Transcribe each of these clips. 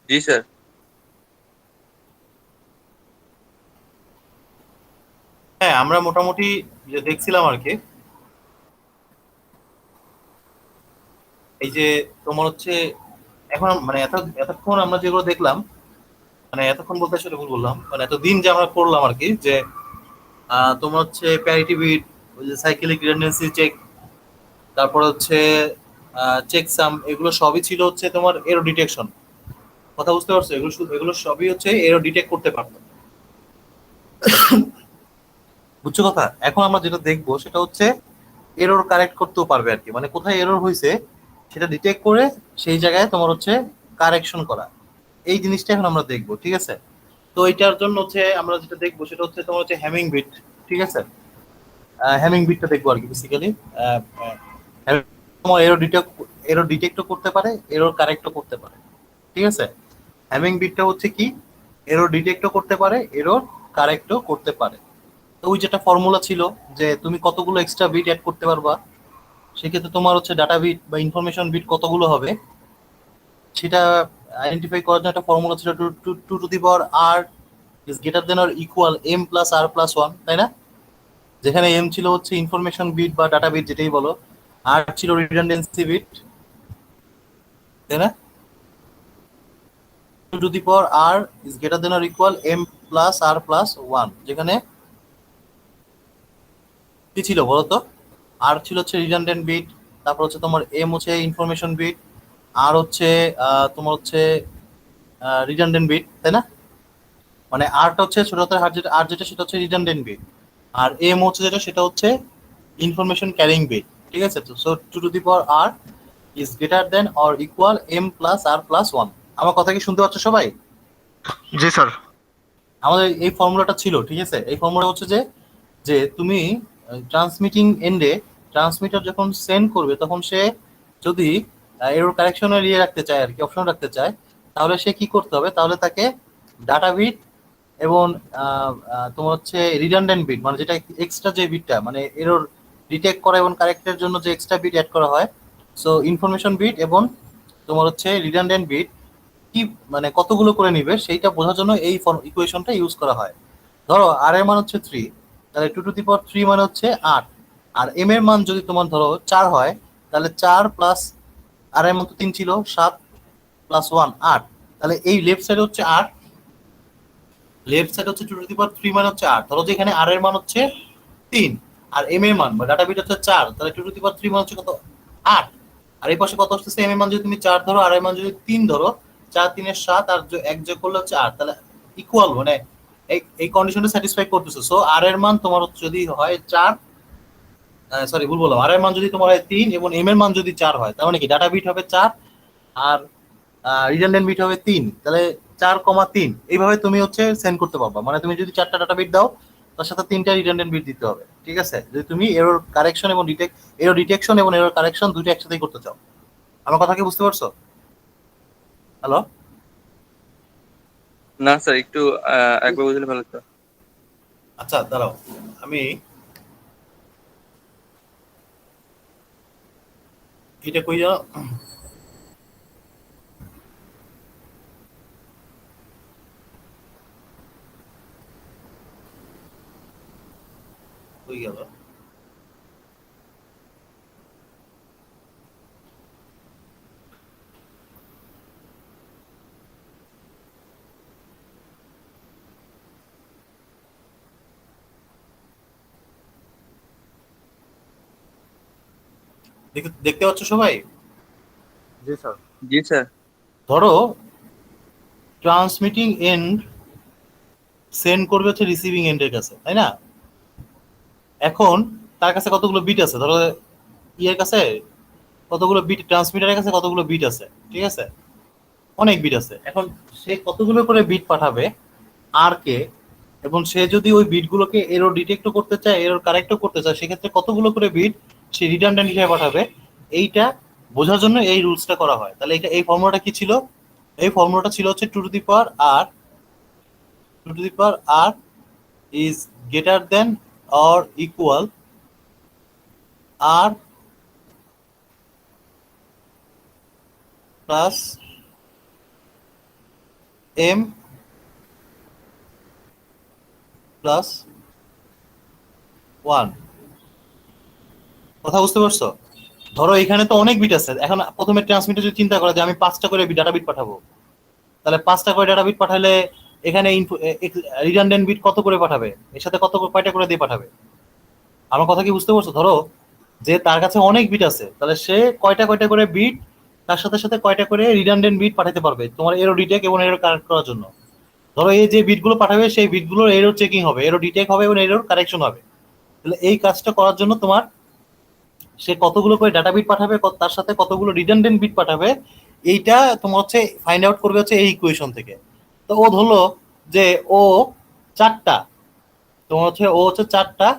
জি sir. হ্যাঁ, আমরা মোটামুটি যে দেখছিলাম আর কি, এই যে তোমার হচ্ছে এখন মানে এতক্ষণ আমরা যেগুলো দেখলাম, মানে এতক্ষণ বলতে আসলে ভুল বললাম, মানে এতদিন যে আমরা করলাম আর কি, যে তোমার হচ্ছে প্যারিটি বিট, ওই যে সাইক্লিক রিডান্ডেন্সি চেক, তারপর হচ্ছে চেক সাম, এগুলো সবই ছিল হচ্ছে তোমার এরো ডিটেকশন। কথা বুঝতে পারছো? এগুলো সবই হচ্ছে এরো ডিটেক্ট করতে পারতো। বুঝছো কথা? এখন আমরা যেটা দেখবো সেটা হচ্ছে এরর কারেক্ট করতেও পারবে আর কি, মানে কোথায় এরর হয়েছে সেটা ডিটেক্ট করে সেই জায়গায় তোমার হচ্ছে কারেকশন করা। এই জিনিসটা এখন আমরা দেখবো, ঠিক আছে? তো এটার জন্য হচ্ছে আমরা যেটা দেখবো সেটা হচ্ছে তোমার হচ্ছে হ্যামিং বিট, ঠিক আছে? হ্যামিং বিটটা দেখবো আর কি বেসিক্যালি। তোমার এরর ডিটেক্টও করতে পারে, এরর কারেক্টও করতে পারে, ঠিক আছে? হ্যামিং বিটটা হচ্ছে কি, এরর ডিটেক্টও করতে পারে, এরর কারেক্টও করতে পারে। তো ওই যেটা ফর্মুলা ছিল যে তুমি কতগুলো এক্সট্রা বিট অ্যাড করতে পারবা, সেক্ষেত্রে তোমার হচ্ছে ডাটা বিট বা ইনফরমেশন বিট কতগুলো হবে সেটা আইডেন্টিফাই করার জন্য একটা ফর্মুলা ছিল, two two two to the power R is greater than or equal M plus R plus one, তাই না? যেখানে এম ছিল হচ্ছে ইনফরমেশন বিট বা ডাটা বিট যেটাই বলো, আর ছিল রিডান্ডেন্সি বিট, তাই না? Two to the power R is greater than or equal M plus R plus one, যেখানে কি ছিল বলতো? আর ছিল হচ্ছে রিডান্ডেন্ট বিট, তারপর হচ্ছে তোমার এম হচ্ছে ইনফরমেশন বিট, আর হচ্ছে তোমার হচ্ছে রিডান্ডেন্ট বিট, তাই না? মানে আরটা হচ্ছে ছোট হাতের আর যেটা সেটা হচ্ছে রিডান্ডেন্ট বিট, আর এম হচ্ছে যেটা সেটা হচ্ছে ইনফরমেশন ক্যারিং বিট, ঠিক আছে? তো so two to the power R is greater than or equal M plus R plus one. আমার কথা কি শুনতে পাচ্ছ সবাই? জি স্যার। আমাদের এই ফর্মুলাটা ছিল, ঠিক আছে? এই ফর্মুলা হচ্ছে যে যে তুমি ট্রান্সমিটিং এন্ডে ট্রান্সমিটার যখন সেন্ড করবে তখন সে যদি এরর কারেকশনের ইয়ে রাখতে চায় আর কি, অপশন রাখতে চায়, তাহলে সে কি করতে হবে? তাহলে তাকে ডাটা বিট এবং তোমার হচ্ছে রিডান্ডেন্ট বিট, মানে যেটা এক্সট্রা যে বিটটা মানে এরর ডিটেক্ট করা এবং কারেক্টের জন্য যে এক্সট্রা বিট অ্যাড করা হয়, সো ইনফরমেশন বিট এবং তোমার হচ্ছে রিডান্ডেন্ট বিট কি মানে কতগুলো করে নিবে সেইটা বোঝার জন্য এই ইকুয়েশনটা ইউজ করা হয়। ধরো আর এর মান হচ্ছে থ্রি, তাহলে two to the power three মানে হচ্ছে আট। আর এম এর মান যদি তোমার ধরো চার হয়, তাহলে চার প্লাস আর এর মান তো তিন ছিল, সাত প্লাস ওয়ান আট। তাহলে এই লেফট সাইড হচ্ছে আট, লেফট সাইড হচ্ছে two to the power three মানে হচ্ছে আট। ধরো যে এখানে আর এর মান হচ্ছে তিন, আর এম এর মান বা ডাটা বিট হচ্ছে চার, তাহলে two to the power three মানে হচ্ছে কত? আট। আর এই পাশে কত আসতেছে? এম এর মান যদি তুমি চার ধরো আর এর মান যদি তিন ধরো, চার তিনের সাত, আর এক যোগ করলে হচ্ছে আট, তাহলে ইকুয়াল মানে এই এই কন্ডিশনটা স্যাটিসফাই করতেছে। সো আর এর মান তোমার যদি হয় চার, সরি ভুল বললাম, আর এর মান যদি তোমার হয় তিন এবং এম এর মান যদি চার হয়, তার মানে কি ডাটা বিট হবে চার আর রিডান্ডেন্ট বিট হবে তিন, তাহলে চার কমা তিন এইভাবে তুমি হচ্ছে সেন্ড করতে পারবা। মানে তুমি যদি চারটা ডাটা বিট দাও, তার সাথে তিনটা রিডান্ডেন্ট বিট দিতে হবে, ঠিক আছে? যদি তুমি এরর কারেকশন এবং এরর ডিটেকশন এবং এরর কারেকশন দুটো একসাথেই করতে চাও। আমার কথা কি বুঝতে পারছো? হ্যালো? না স্যার, একটু একবার বুঝলে ভালো হতো। আচ্ছা দাঁড়াও, আমি এটা কই জানো, কই গেল? দেখতে পাচ্ছ সবাই? জি স্যার। জি স্যার। ধরো ট্রান্সমিটিং এন্ড সেন্ড করবে হচ্ছে রিসিভিং এন্ডের কাছে, তাই না? এখন তার কাছে কতগুলো বিট আছে? ধরো ইয়ের কাছে কতগুলো বিট, ট্রান্সমিটারের কাছে কতগুলো বিট আছে, ঠিক আছে? অনেক বিট আছে। এখন সে কতগুলো করে বিট পাঠাবে আর কে, এবং সে যদি ওই বিটগুলোকে এরর ডিটেক্টও করতে চায়, এরর কারেক্টও করতে চায়, সেক্ষেত্রে কতগুলো করে বিট সে রিডান্ডেন্ট হিসেবে পাঠাবে, এইটা বোঝার জন্য এই রুলসটা করা হয়। তাহলে এটা এই ফর্মুলাটা কি ছিল? এই ফর্মুলাটা ছিল হচ্ছে two to the power R, two to the power R is greater than or equal R plus M plus 1। কথা বুঝতে পারছো? ধরো এখানে তো অনেক বিট আছে, এখন প্রথমে ট্রান্সমিটার যদি চিন্তা করা যে আমি 5টা করে ডাটা বিট পাঠাবো, তাহলে 5টা করে ডাটা বিট পাঠালে এখানে রিডান্ডেন্ট বিট কত করে পাঠাবে, এর সাথে কয়টা করে দিয়ে পাঠাবে? আমার কথা কি বুঝতে পারছো? ধরো যে তার কাছে অনেক বিট আছে, তাহলে সে কয়টা করে বিট তার সাথে সাথে কয়টা করে রিডান্ডেন্ট বিট পাঠাতে পারবে তোমার এরো ডিটেক এবং এরো কারেক্ট করার জন্য। ধরো এই যে বিটগুলো পাঠাবে সেই বিটগুলোর এরো চেকিং হবে, এরো ডিটেক হবে এবং এরোর কারেকশন হবে। তাহলে এই কাজটা করার জন্য তোমার সে কতগুলো করে ডাটা বিট পাঠাবে, তার সাথে কতগুলো রিডান্ডেন্ট বিট পাঠাবে, এইটা তোমার হচ্ছে ফাইন্ড আউট করবে হচ্ছে এই ইকুয়েশন থেকে। তো ও ধরলো যে ও 4টা, তোমার হচ্ছে ও হচ্ছে 4টা,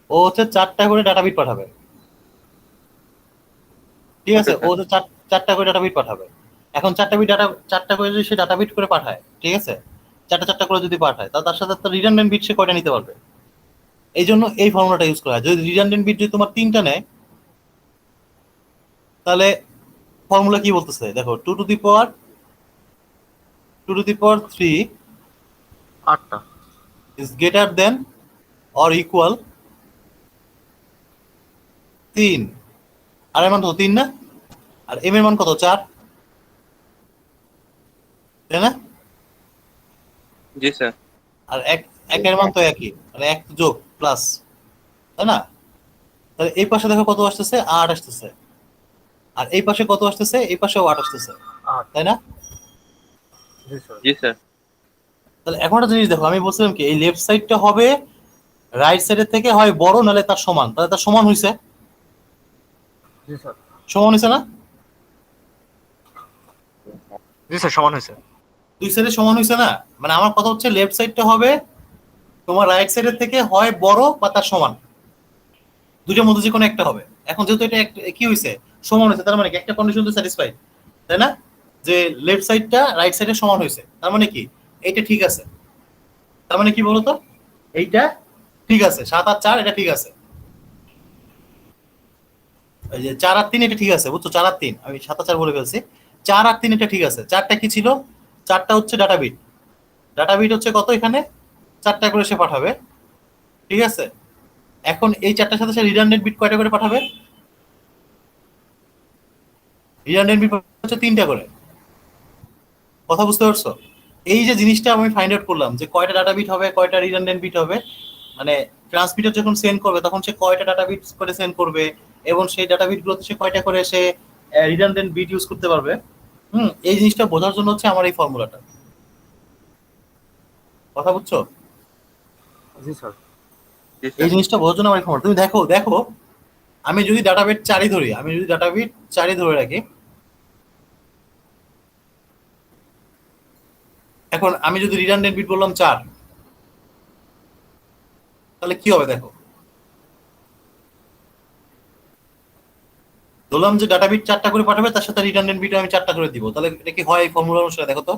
ও হচ্ছে 4টা করে ডাটা বিট পাঠাবে, ঠিক আছে? ও হচ্ছে 4টা করে ডাটা বিট পাঠাবে। এখন 4টা করে যদি সে ডাটা বিট করে পাঠায়, ঠিক আছে, 4টা করে যদি পাঠায়, তাহলে তার সাথে তার রিডান্ডেন্ট বিট সে কয়টা নিতে পারবে? এই জন্য এই ফর্মুলাটা ইউজ করা হয়। যদি রিডান্ডেন্ট বিট যদি তোমার 3টা নেয়, তাহলে ফর্মুলা কি বলতেছে দেখো, 2 to the power 3 8টা is greater than or equal 3। আর এর মান কত? 3 না? আর এম এর মান কত? 4, তাই না? জি স্যার। আর একের মান তো একই, মানে 1 যোগ প্লাস, তাই না? তাহলে এই পাশে দেখো কত আসতেছে? 8 আসতেছে। আর এই পাশে কত আসতেছে? এই পাশেও 8 আসতেছে, 8। তাই না? জি স্যার। জি স্যার। তাহলে এখন একটা জিনিস দেখো, আমি বলছিলাম কি এই লেফট সাইডটা হবে রাইট সাইডের থেকে হয় বড় নাহলে তার সমান, তাহলে তার সমান হইছে, জি স্যার। সমান হইছে না? জি স্যার, সমান হয়েছে। দুই সাইডে সমান হইছে না? মানে আমার কথা হচ্ছে লেফট সাইডটা হবে তোমার রাইট সাইডের থেকে হয় বড় বা তার সমান, দুটোর মধ্যে যে কোনো একটা হবে। এখন যেহেতু এটা কি হইছে, সমান হইছে, তার মানে কি একটা কন্ডিশন তো স্যাটিসফাইড, তাই না? যে লেফট সাইডটা রাইট সাইডের সমান হইছে, তার মানে কি এইটা ঠিক আছে। তার মানে কি বলতো, এইটা ঠিক আছে, 7 আর 4 এটা ঠিক আছে। এই যে 4 আর 3 এটা ঠিক আছে, বুঝছো? 4 আর 3, আমি 7 আর 4 বলে ফেলছি। 4 আর 3 এটা ঠিক আছে। 4টা কি ছিল? 4টা হচ্ছে ডাটা বিট। ডাটা বিট হচ্ছে কত? এখানে 4টা করে সে পাঠাবে, ঠিক আছে? এখন এই 4টার সাথে সে রিডান্ডেন্ট বিট কয়টা করে পাঠাবে? রিডান্ডেন্ট বিট হচ্ছে 3টা করে। কথা বুঝতে পারছো? এই যে জিনিসটা আমি ফাইন্ড আউট করলাম যে কয়টা ডাটা বিট হবে, কয়টা রিডান্ডেন্ট বিট হবে, মানে ট্রান্সমিটার যখন সেন্ড করবে তখন সে কয়টা ডাটা বিট করে সেন্ড করবে এবং সেই ডাটা বিট গুলোতে সে কয়টা করে সে রিডান্ডেন্ট বিট ইউজ করতে পারবে। এই জিনিসটা বোঝার জন্য হচ্ছে আমার এই ফর্মুলাটা। কথা বুঝছো? জি স্যার। জি এই স্যার। জিনিসটা বোঝার জন্য আমার এই ফর্মুলা। তুমি দেখো দেখো, আমি যদি ডাটা বিট 4ই ধরি, আমি যদি ডাটা বিট 4ই ধরে রাখি, এখন আমি যদি রিডান্ডেন্ট বিট বললাম 4, তাহলে কি হবে দেখো, ধরলাম যে ডাটা বিট 4টা করে পাঠাবে, তার সাথে রিডান্ডেন্ট বিট আমি 4টা করে দিব, তাহলে এটা কি হয় এই ফর্মুলা অনুসারে? দেখো তো,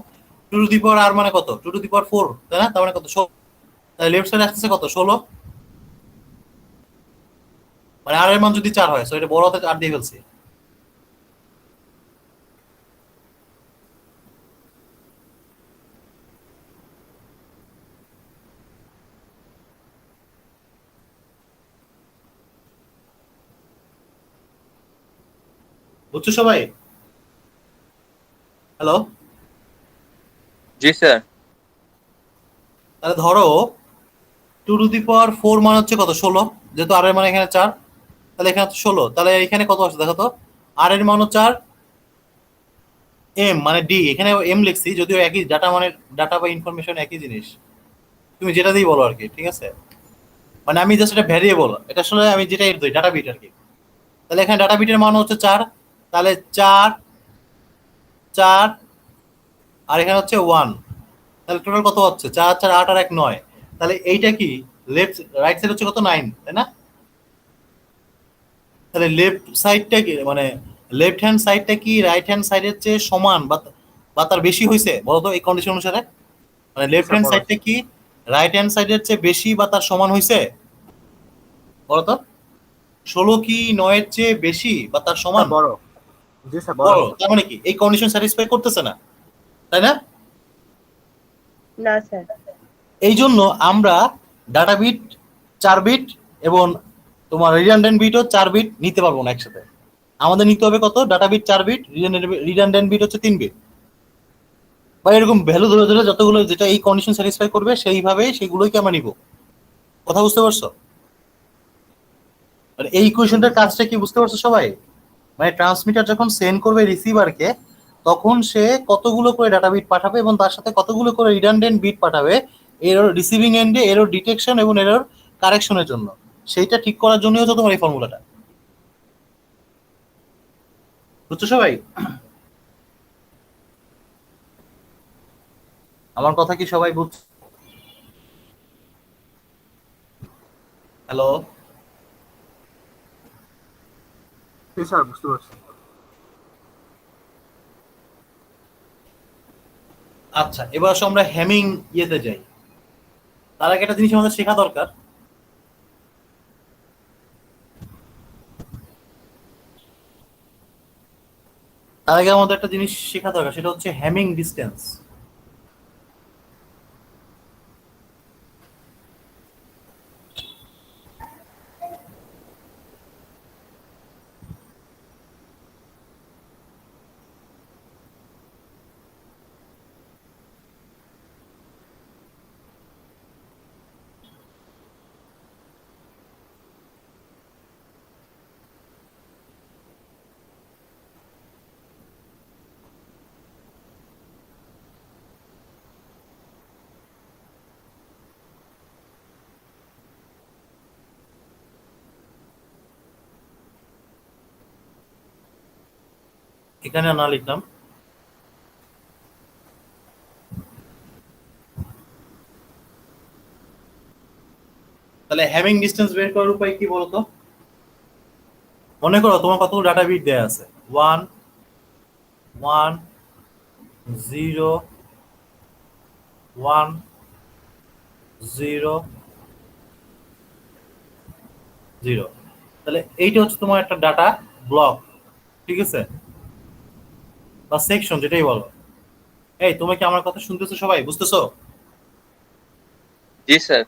2 টু দি পাওয়ার আর মানে কত? 2 টু দি পাওয়ার 4, তাই না? তার মানে কত? 16। তাহলে লেফট সাইডে আসতেছে কত? 16। মানে আর এর মান যদি 4 হয়, সো এটা বড় হাতে 8 দিয়ে ফেলছি। বুঝছো সবাই? হ্যালো? জি স্যার। তাহলে ধরো 2 টু দি পাওয়ার 4 মান হচ্ছে কত? 16, যেহেতু আর এর মান এখানে 4, তাহলে এখানে তো 16, তাহলে এখানে কত আসছে দেখো তো, আর এর মানও 4, এম মানে ডি, এখানে এম লিখছি যদিও একই ডাটা, মানে ডাটা বা ইনফরমেশন একই জিনিস, তুমি যেটা দিই বলো আর কি, ঠিক আছে? মানে আমি জাস্ট এটা ভ্যারিয়েবল, এটা আসলে আমি যেটা দিই ডাটা বিট আর কি। তাহলে এখানে ডাটা বিটের মান হচ্ছে 4, তাহলে 4 4 আর এখানে হচ্ছে 1, তাহলে টোটাল কত হচ্ছে? 4 4 8 আর 1 9। তাহলে এইটা কি লেফট রাইট সাইড হচ্ছে কত? 9, তাই না? তাহলে লেফট সাইডটা কি, মানে লেফট হ্যান্ড সাইডটা কি রাইট হ্যান্ড সাইডের চেয়ে সমান বা তার বেশি হয়েছে বলো তো এই কন্ডিশন অনুসারে? মানে লেফট স্যার, হ্যান্ড বড় সাইডটা কি রাইট হ্যান্ড সাইডের চেয়ে বেশি বা তার সমান হয়েছে বলো তো? 16 কি 9 এর চেয়ে বেশি বা তার স্যার, সমান? বড় জি স্যার বলো, বলো। তার মানে কি এই কন্ডিশন স্যাটিসফাই করতেছে না, তাই না? না স্যার। এই জন্য আমরা ডাটা বিট 4 বিট এবং তোমার রিডান্ডেন্ট বিটও 4 বিট নিতে পারবো না একসাথে। আমাদের নিতে হবে কত? Data bit 4 bit, redundant bit হচ্ছে 3 বিট, বা এরকম ভ্যালু ধরে ধরে যতগুলো যেটা এই কন্ডিশন স্যাটিসফাই করবে সেইভাবে সেগুলোকে আমরা নিব। কথা বুঝতে পারছো? মানে এই ইকুয়েশনটার কাজটা কি বুঝতে পারছো সবাই? মানে ট্রান্সমিটার যখন সেন্ড করবে রিসিভারকে, তখন সে কতগুলো করে ডাটা বিট পাঠাবে এবং তার সাথে কতগুলো করে রিডান্ডেন্ট বিট পাঠাবে এরর রিসিভিং এন্ডে এরর ডিটেকশন এবং এরর কারেকশনের জন্য। সেইটা ঠিক করার জন্যই হচ্ছে তোমার এই ফর্মুলাটা। বুঝছো সবাই? আমার কথা কি সবাই বুঝছো? হ্যালো? জি স্যার বুঝতে পারছি। আচ্ছা, এবার আসো আমরা হ্যামিং ইয়েতে যাই। তার আগে একটা জিনিস আমাদের শেখা দরকার। তার আগে আমাদের একটা জিনিস শেখা দরকার, সেটা হচ্ছে হ্যামিং ডিস্টেন্স। এখানে না লিখলাম। তাহলে হ্যামিং ডিস্টেন্স বের করার উপায় কি বলতো? মনে করো তোমার কতগুলো ডাটা বিট দেয়া আছে, 1 1 0 1 0 0। তাহলে এইটা হচ্ছে তোমার একটা ডাটা ব্লক, ঠিক আছে, বা সেকশন যেটাই বলো। এই তুমি কি আমার কথা শুনতেছো? সবাই বুঝতেছো? জি স্যার।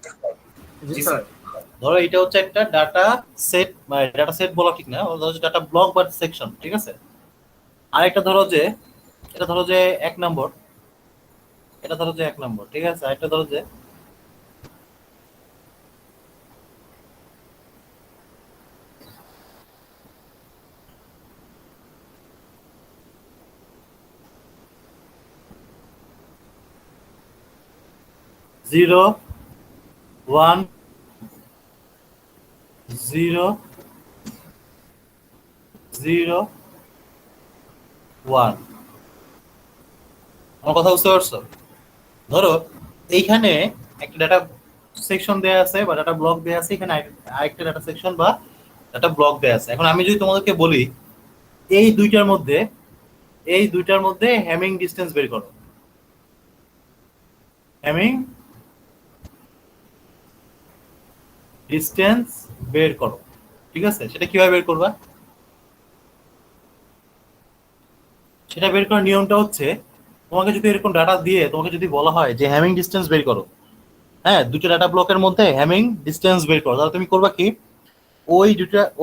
জি স্যার। ধরো এটা হচ্ছে একটা ডাটা সেট, মানে ডাটা সেট বলা ঠিক না, ওটা হচ্ছে ডাটা ব্লক বা সেকশন, ঠিক আছে। আরেকটা ধরো যে, এটা ধরো যে 1 নম্বর, এটা ধরো যে 1 নম্বর, ঠিক আছে। আরেকটা ধরো যে 0 1 0 0 1। আমার কথা বুঝতে পারছো? ধরো এইখানে একটা ডাটা সেকশন দেয়া আছে বা ডাটা ব্লক দেয়া আছে, এখানে আরেকটা ডাটা সেকশন বা ডাটা ব্লক দেয়া আছে। এখন আমি যদি তোমাদেরকে বলি এই দুইটার মধ্যে, এই দুইটার মধ্যে হ্যামিং ডিস্টেন্স বের করো, হ্যামিং ডিস্টেন্স বের করো, ঠিক আছে। সেটা কিভাবে বের করবা? সেটা বের করার নিয়মটা হচ্ছে, তোমাকে যদি এরকম ডাটা দিয়ে তোমাকে যদি বলা হয় যে হ্যামিং ডিস্টেন্স বের করো, হ্যাঁ, দুটো ডাটা ব্লকের মধ্যে হ্যামিং ডিস্টেন্স বের করো, তাহলে তুমি করবা কি?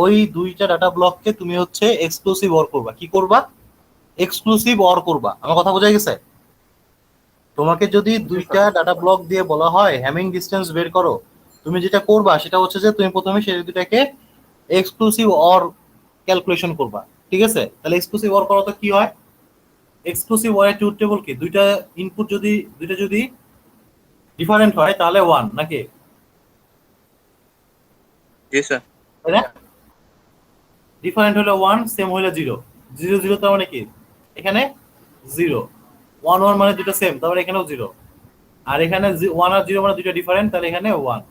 ওই দুইটা ডাটা ব্লককে তুমি হচ্ছে এক্সক্লুসিভ অর করবা। কি করবা? এক্সক্লুসিভ অর করবা। আমার কথা বোঝা গেছে? তোমাকে যদি জি দুইটা স্যার। ডাটা ব্লক দিয়ে বলা হয় হ্যামিং ডিস্টেন্স বের করো, তুমি যেটা করবা সেটা হচ্ছে যে তুমি প্রথমে সেই দুটাকে এক্সক্লুসিভ অর ক্যালকুলেশন করবা, ঠিক আছে। তাহলে এক্সক্লুসিভ অর করা তো কি হয়? এক্সক্লুসিভ ওয়ার ট্রুথ টেবল কি, দুইটা ইনপুট যদি দুইটা যদি ডিফারেন্ট হয় তাহলে 1 নাকি, জি স্যার। তাই না? ডিফারেন্ট হলে 1, সেম হলে 0। 0 0 তার মানে কি? এখানে 0। 1 1 মানে দুটো সেম, তারপরে এখানেও 0। আর এখানে 1 আর 0 মানে দুটো ডিফারেন্ট, তাহলে এখানে 1।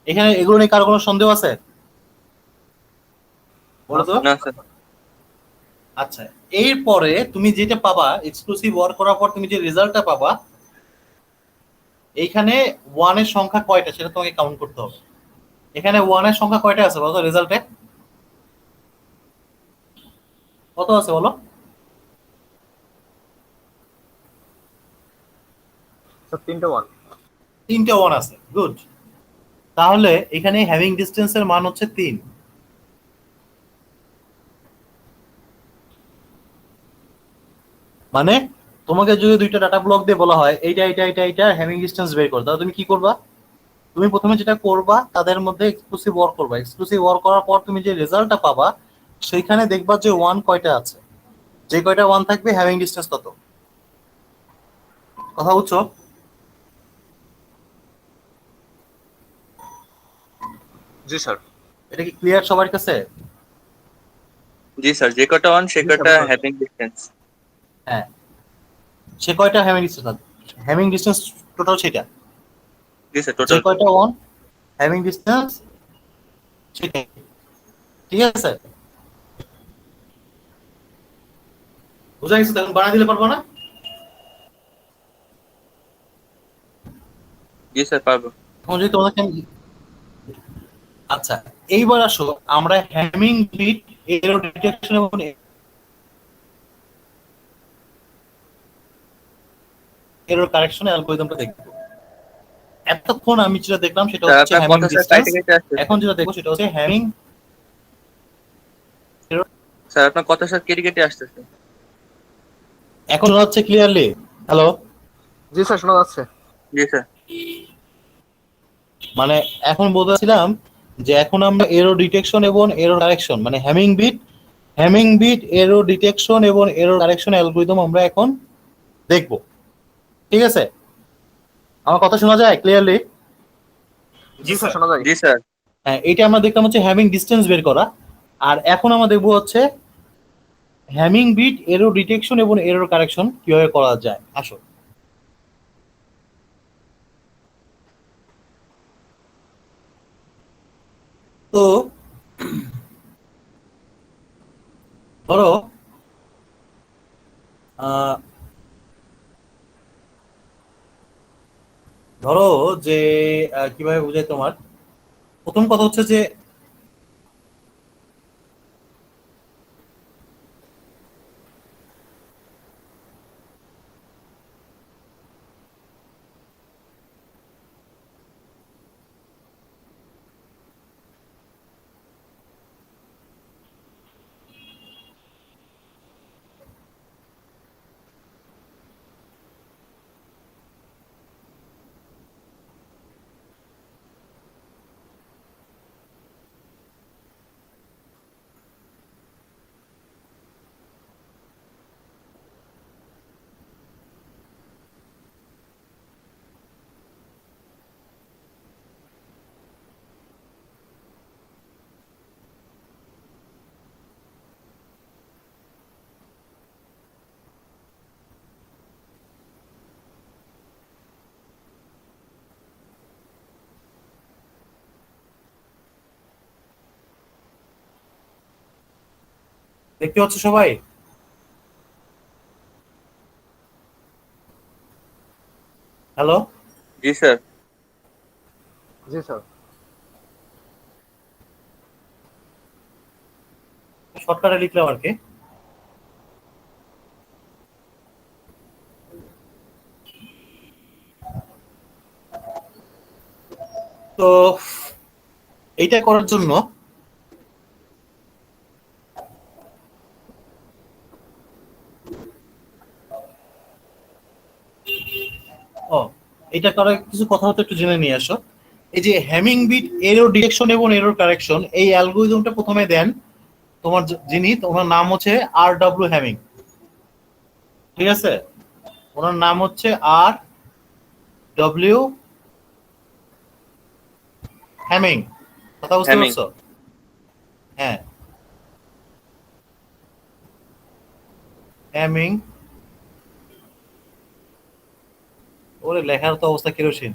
এখানে এগুলো নিয়ে কারো কোনো সন্দেহ আছে? বলো তো। না স্যার। আচ্ছা, এরপরে তুমি যেটা পাবা এক্সক্লুসিভ ওয়ার করার পর তুমি যে রেজাল্টটা পাবা, এইখানে 1 এর সংখ্যা কয়টা সেটা তোমাকে কাউন্ট করতে হবে। এখানে 1 এর সংখ্যা কয়টা আছে বলো তো রেজাল্টে? কত আছে বলো? স্যার 3টে 1। 3টে 1 আছে, গুড। তাহলে এখানে হ্যাভিং ডিস্টেন্সের মান হচ্ছে 3। মানে তোমাকে যদি দুইটা ডাটা ব্লক দিয়ে বলা হয় এইটা এইটা এইটা এইটা হ্যাভিং ডিস্টেন্স বের করো, তাহলে তুমি কি করবা? তুমি প্রথমে যেটা করবা তাদের মধ্যে এক্সক্লুসিভ ওয়ার্ক করবা। এক্সক্লুসিভ ওয়ার্ক করার পর তুমি যে রেজাল্টটা পাবা সেইখানে দেখবা যে 1 কয়টা আছে, যে কয়টা 1 থাকবে হ্যাভিং ডিস্টেন্স তত। কথা বুঝছো? জি স্যার। এটা কি ক্লিয়ার সবার কাছে? জি স্যার, যে কটা ওয়ান সে জি, কটা স্যার। Having distance. হ্যাঁ, সে কয়টা having distance, having distance total সেটা, জি স্যার, যে টোটাল। কয়টা 1 হ্যাভিং ডিস্টেন্স সেটাই। ঠিক আছে, বুঝা গেছে? তখন বানা দিলে পারবো না? জি স্যার, পারবো। এখন যদি তোমাদেরকে আচ্ছা, এইবার আসো আমরা হ্যামিং বিট এরর ডিটেকশন এবং এরর কারেকশন অ্যালগরিদমটা দেখব। এতক্ষণ আমি যেটা দেখলাম সেটা স্যার হচ্ছে আপনার হ্যামিং কথা স্যার ডিসটেন্স, কাইটে কেটে আসছে। এখন যেটা দেখবো সেটা হচ্ছে হ্যামিং। স্যার আপনার কথা স্যার কেটে কেটে আসতেছে। এখন শোনা হচ্ছে ক্লিয়ারলি? হ্যালো? জি স্যার, শোনা যাচ্ছে। জি স্যার। মানে এখন বলতেছিলাম যে এখন আমরা এরর ডিটেকশন এবং এরর কারেকশন মানে হ্যামিং বিট এরর ডিটেকশন এবং এরর কারেকশন অ্যালগরিদম আমরা এখন দেখব। ঠিক আছে, আমার কথা শোনা যায় ক্লিয়ারলি? জি স্যার, শোনা যায়। জি স্যার। হ্যাঁ, এটা আমরা দেখলাম হচ্ছে হ্যামিং ডিস্টেন্স বের করা। আর এখন আমরা দেখবো হচ্ছে হ্যামিং বিট এরর ডিটেকশন এবং এরর কারেকশন কিভাবে করা যায়। আসো, তো ধরো আহ, ধরো যে কিভাবে বোঝাই তোমার, প্রথম কথা হচ্ছে যে দেখতে পাচ্ছ সবাই? হ্যালো? জি স্যার। জি স্যার। শর্টকাটে লিখলাম আর কি। তো এইটা করার জন্য ও এটা করার কিছু কথা হতো, একটু জেনে নিয়ে আসো। এই যে হ্যামিং বিট এরর ডিটেকশন এবং এরর কারেকশন এই অ্যালগরিদমটা প্রথমে দেন তোমার যিনি, ওনার নাম হচ্ছে আর ডব্লিউ হ্যামিং। ঠিক আছে, ওনার নাম হচ্ছে আর ডব্লিউ হ্যামিং। কথা বুঝতে হ্যামিং। পারছো? হ্যাঁ, হ্যামিং। ওরে লেখার তো অবস্থা কেরোসিন।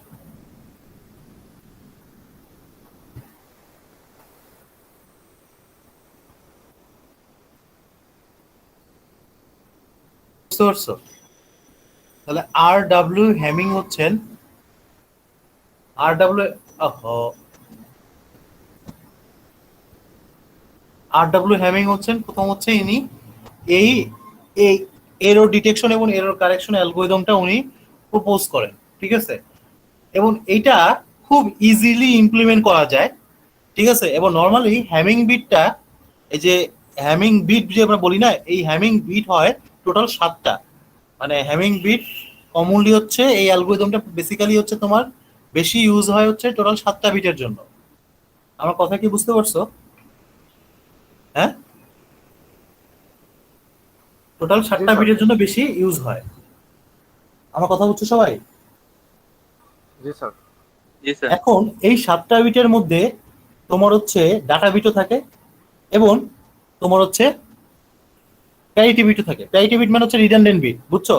বুঝতে পারছো? তাহলে আর ডাব্লিউ হ্যামিং হচ্ছেন আর ডাব্লিউ আর ডাব্লিউ হ্যামিং হচ্ছেন প্রথম হচ্ছে ইনি এই এই এরর ডিটেকশন এবং এরর কারেকশন অ্যালগরিদমটা উনি প্রপোজ করেন। ঠিক আছে, এবং এটা খুব ইজিলি ইমপ্লিমেন্ট করা যায়, ঠিক আছে। এবং নর্মালি হ্যামিং বিটটা, এই যে হ্যামিং বিট যে আমরা বলি না, এই হ্যামিং বিট হয় টোটাল 7টা। মানে হ্যামিং বিট কমনলি হচ্ছে এই অ্যালগরিদমটা বেসিক্যালি হচ্ছে তোমার বেশি ইউজ হয় হচ্ছে টোটাল 7টা বিটের জন্য। আমার কথা কি বুঝতে পারছো? হ্যাঁ, টোটাল 7টা স্যার। বিটের জন্য বেশি ইউজ হয়। আমার কথা বুঝছো সবাই? জি স্যার। জি স্যার। এখন এই 7টা বিটের মধ্যে তোমার হচ্ছে ডাটা বিটও থাকে এবং তোমার হচ্ছে প্যারিটি বিটও থাকে। প্যারিটি বিট মানে হচ্ছে রিডান্ডেন্ট বিট, বুঝছো?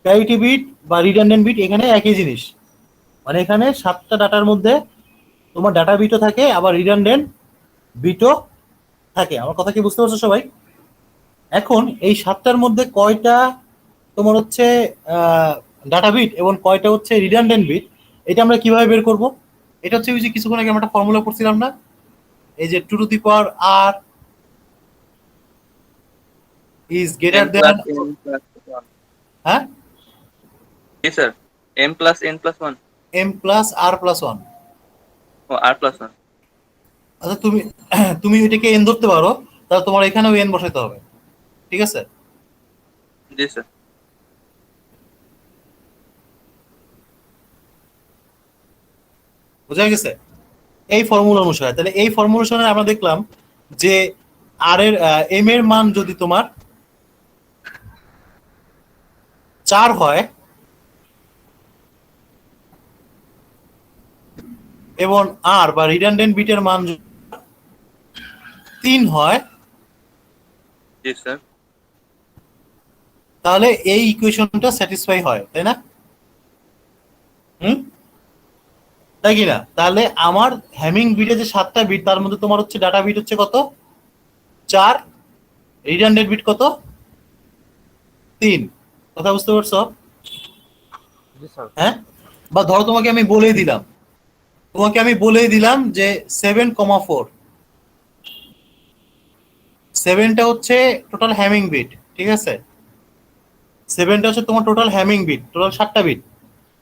প্যারিটি বিট বা রিডান্ডেন্ট বিট এখানে একই জিনিস। মানে এখানে 7টা ডাটার মধ্যে তোমার ডাটা বিটও থাকে আবার রিডান্ডেন্ট বিটও থাকে। আমার কথা কি বুঝতে পারছো সবাই? এখন এই 7টার মধ্যে কয়টা তোমার হচ্ছে ডাটা বিট এবং কয়টা হচ্ছে রিডান্ডেন্ট বিট, এটা আমরা কিভাবে বের করব? এটা হচ্ছে ওই যে কিছুক্ষণ আগে আমরা একটা ফর্মুলা পড়ছিলাম না, এই যে 2 to the power r is greater m than, plus n plus 1. হ্যাঁ, জি sir, m plus n plus 1. m plus r plus 1। ও r plus 1. আচ্ছা তুমি তুমি এটাকে n ধরতে পারো, তাহলে তোমার এখানেও n বসাইতে হবে, ঠিক আছে? জি স্যার। বোঝা গেছে? এই ফর্মুলা অনুসারে, তাহলে এই ফর্মুলা অনুসারে আমরা দেখলাম যে আর এর এম এর মান যদি তোমার 4 হয় এবং আর বা রিডান্ডেন্ট বিটের মান যদি 3 হয়, জি স্যার। তাহলে এই ইকুয়েশনটা স্যাটিসফাই হয়, তাই না? হুম, তাই কি না? তাহলে আমার হ্যামিং বিটে যে 7টা বিট, তার মধ্যে তোমার হচ্ছে ডাটা বিট হচ্ছে কত? 4, রিডান্ডেন্ট বিট কত? 3। কথা বুঝতে পারছো? জি স্যার। হ্যাঁ, বা ধরো তোমাকে আমি বলেই দিলাম যে 7,4, 7টা হচ্ছে টোটাল হ্যামিং বিট, ঠিক আছে? 7টা হচ্ছে তোমার টোটাল হ্যামিং বিট, টোটাল 7টা বিট,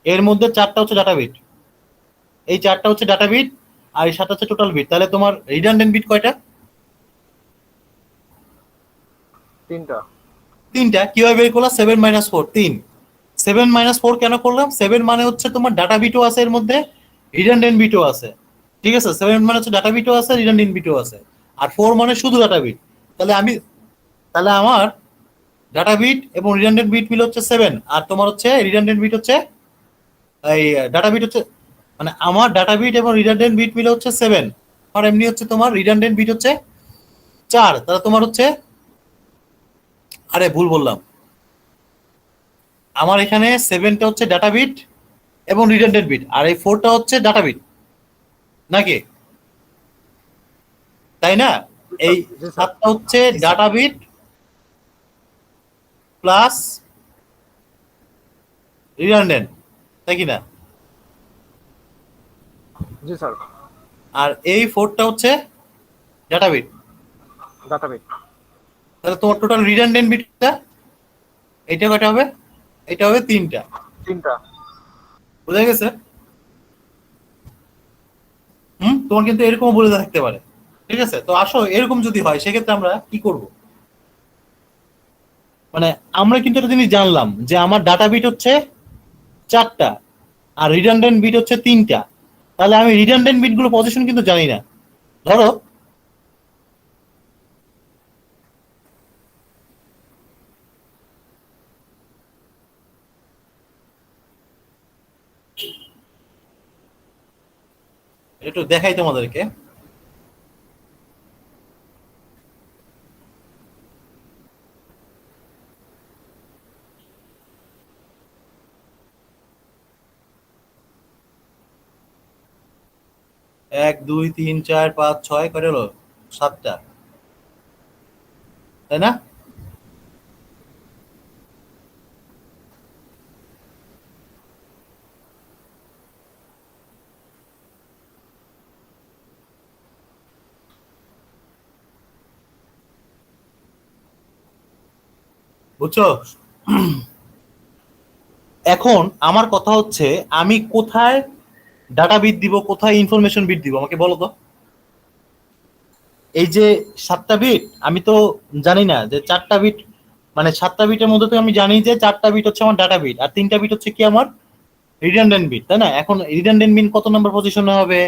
এর মধ্যে 4টা হচ্ছে ডাটা বিট, এই 4টা হচ্ছে ডাটা বিট আর এই 7টা হচ্ছে টোটাল বিট। তাহলে তোমার রিডান্ডেন্ট বিট কয়টা? 3টা। 3টা। কিভাবে বের করলাম? 7 মাইনাস 4, 3। 7 মাইনাস 4 কেন করলাম? 7 মানে হচ্ছে তোমার ডাটা বিটও আছে এর মধ্যে, রিডান্ডেন্ট বিটও আছে, ঠিক আছে? 7 মানে হচ্ছে ডাটা বিটও আছে, রিডান্ডেন্ট বিটও আছে, আর 4 মানে শুধু ডাটা বিট। তাহলে আমার ডাটা বিট এবং রিডান্ডেন্ট বিট মিলে হচ্ছে 7, আর তোমার হচ্ছে রিডান্ডেন্ট বিট হচ্ছে এই ডাটা বিট হচ্ছে, মানে আমার ডাটা বিট এবং রিডান্ডেন্ট বিট মিলে হচ্ছে 7, আর এমনি হচ্ছে তোমার রিডান্ডেন্ট বিট হচ্ছে 4। তাহলে তোমার হচ্ছে, আরে ভুল বললাম, আমার এখানে 7টা হচ্ছে ডাটা বিট এবং রিডান্ডেন্ট বিট, আর এই 4টা হচ্ছে ডাটা বিট, নাকি? তাই না? এই জি স্যার। 7টা হচ্ছে ডাটা বিট প্লাস রিডান্ডেন্ট, তাই কি না? জি স্যার। আর এই 4টা হচ্ছে ডাটা বিট। Data bit. তাহলে তোমার টোটাল রিডান্ডেন্ট বিটটা এটা কয়টা হবে? এটা হবে 3টা। 3টা। বোঝা গেছে? তোমার কিন্তু এরকমও বলে থাকতে পারে, ঠিক আছে? তো আসো, এরকম যদি হয় সেক্ষেত্রে আমরা কি করব? মানে আমরা কিন্তু একটা জিনিস জানলাম যে আমার ডাটা বিট হচ্ছে 4টা আর রিডান্ডেন্ট বিট হচ্ছে 3টা। তাহলে আমি রিডান্ডেন্ট বিট গুলো পজিশন কিন্তু জানি না। ধরো একটু দেখাই তোমাদেরকে। এক, দুই, তিন, চার, পাঁচ, ছয়, কয়টা হলো? 7টা, তাই না? বুঝছো? এখন আমার কথা হচ্ছে আমি কোথায় ডাটা বিট দিব, কোথায় ইনফরমেশন বিট দিব, আমাকে বলো তো। এই যে 7টা বিট, আমি তো জানি না যে 4টা বিট, মানে 7টা বিটের মধ্যে তো আমি জানি যে 4টা বিট হচ্ছে আমার ডাটা বিট, আর 3টা বিট হচ্ছে কি আমার রিডান্ডেন্ট বিট, তাই না? এখন রিডান্ডেন্ট বিট কত নম্বর পজিশনে হবে,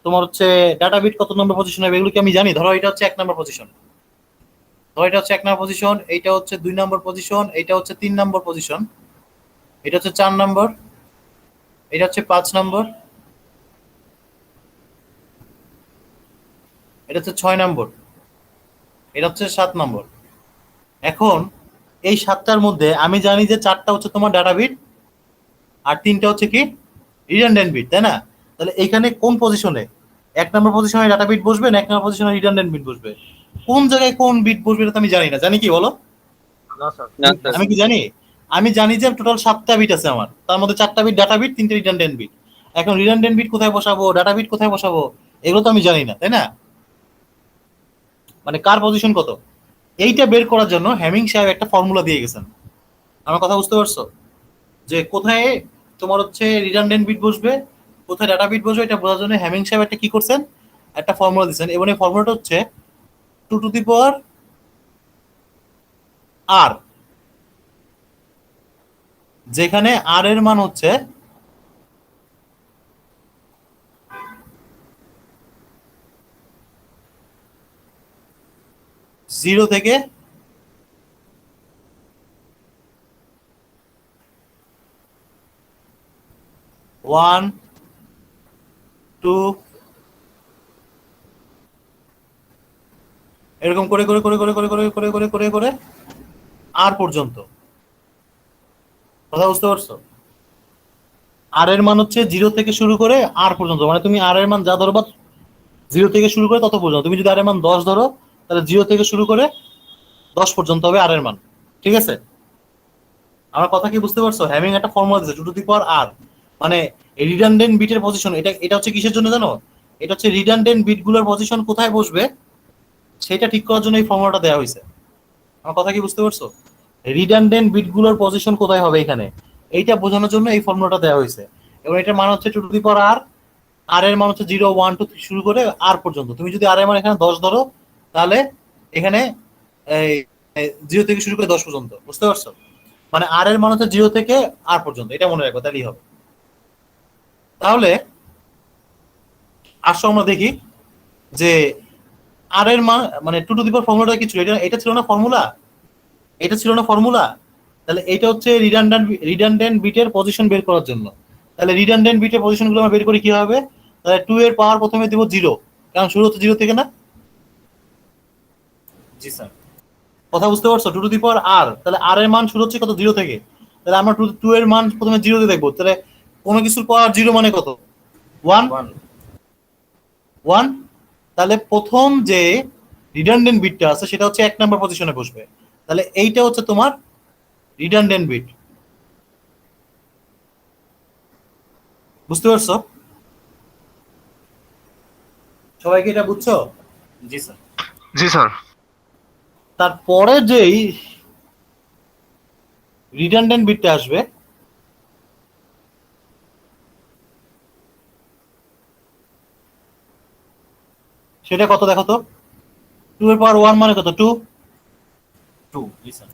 তোমার হচ্ছে ডাটা বিট কত নম্বর পজিশনে হবে, এগুলো কি আমি জানি? ধরো এটা হচ্ছে 1 নম্বর পজিশন, ধরো এটা হচ্ছে 1 নম্বর পজিশন, এইটা হচ্ছে 2 নম্বর পজিশন, এটা হচ্ছে 3 নম্বর পজিশন, এটা হচ্ছে 4 নম্বর, এটা হচ্ছে 5 নম্বর, এটা হচ্ছে 6 নম্বর, এটা হচ্ছে 7 নম্বর। এখন এই 7টার মধ্যে আমি জানি যে 4টা হচ্ছে তোমার ডাটা বিট আর 3টা হচ্ছে কি রিডান্ডেন্ট বিট, তাই না? তাহলে এখানে কোন পজিশনে 1 নম্বর পজিশনে ডাটা বিট বসবে না 1 নম্বর পজিশনে রিডান্ডেন্ট বিট বসবে? কোন জায়গায় কোন বিট বসবে এটা তো আমি জানি না, জানি কি বলো? না স্যার। না স্যার। আমি কি জানি? আমি জানি যে টোটাল 7টা বিট আছে আমার, তার মধ্যে 4টা বিট ডাটা বিট, 3টে রিডান্ডেন্ট বিট। এখন রিডান্ডেন্ট বিট কোথায় বসাবো, ডাটা বিট কোথায় বসাবো, এগুলো তো আমি জানি না, তাই না? মানে কার পজিশন কত, এইটা বের করার জন্য হ্যামিং সাহেব একটা ফর্মুলা দিয়ে গেছেন। আমার কথা বুঝতে পারছো? যে কোথায় তোমার হচ্ছে রিডান্ডেন্ট বিট বসবে, কোথায় ডাটা বিট বসবে, এটা বোঝার জন্য হ্যামিং সাহেব একটা কি করছেন, একটা ফর্মুলা দিচ্ছেন। এবং এই ফর্মুলাটা হচ্ছে 2 to the power r, যেখানে আর এর মান হচ্ছে 0 থেকে 1 2 এরকম করে করে করে করে করে করে করে করে করে করে আর পর্যন্ত। কথা বুঝতে পারছো? আর এর মান হচ্ছে 0 থেকে শুরু করে আর পর্যন্ত, মানে তুমি আর এর মান যা ধরবা 0 থেকে শুরু করে তত পর্যন্ত। তুমি যদি আর এর মান 10 ধরো তাহলে 0 থেকে শুরু করে 10 পর্যন্ত হবে আর এর মান, ঠিক আছে? আমার কথা কি বুঝতে পারছো? হ্যামিং একটা ফর্মুলা দিয়েছে 2 to the power r, মানে রিডান্ডেন্ট বিটের পজিশন। এটা এটা হচ্ছে কিসের জন্য জানো? এটা হচ্ছে রিডান্ডেন্ট বিটগুলোর পজিশন কোথায় বসবে সেটা ঠিক করার জন্য এই ফর্মুলাটা দেওয়া হয়েছে। আমার কথা কি বুঝতে পারছো? রিডান্ডেন্ট বিটগুলোর পজিশন কোথায় হবে এখানে, এইটা বোঝানোর জন্য এই ফর্মুলাটা দেওয়া হয়েছে। এবং এটার মান হচ্ছে 2 to the power r, আর এর মান হচ্ছে 0 1 2 শুরু করে আর পর্যন্ত। তুমি যদি আর এর মান এখানে 10 ধরো তাহলে এখানে এই 0 থেকে শুরু করে 10 পর্যন্ত, বুঝতে পারছো? মানে আর এর মান হচ্ছে 0 থেকে আর পর্যন্ত, এটা মনে রাখো, তাহলেই হবে। তাহলে আসো আমরা দেখি যে আর এর মান মানে 2 to the power ফর্মুলাটা কি ছিল, এটা এটা ছিল না ফর্মুলা, এটা ছিল না ফর্মুলা। তাহলে এটা হচ্ছে রিডান্ডেন্ট বিটের পজিশন বের করার জন্য। তাহলে রিডান্ডেন্ট বিটের পজিশনগুলো আমরা বের করি কি হবে, তাহলে 2 এর পাওয়ার প্রথমে দিব 0, কারণ শুরু হচ্ছে 0 থেকে না? জি স্যার। কথা বুঝতে পারছো? 2 to the power r, তাহলে আর এর মান শুরু হচ্ছে কত, 0 থেকে। তাহলে আমরা 2 এর মান প্রথমে 0 তে দেখবো। তাহলে কোনো কিছুর পাওয়ার 0 মানে কত, 1 1। তাহলে প্রথম যে রিডান্ডেন্ট বিটটা আছে সেটা হচ্ছে 1 নম্বর পজিশনে বসবে। তাহলে এইটা হচ্ছে তোমার রিডান্ডেন্ট বিট, বুঝতে পারছো? সবাই কি এটা বুঝছো? জি স্যার। জি স্যার। তারপরে যেই রিডান্ডেন্ট বিটটা আসবে সেটা কত দেখো তো, 2 এর পাওয়ার 1 মানে কত, 2 2। জি স্যার।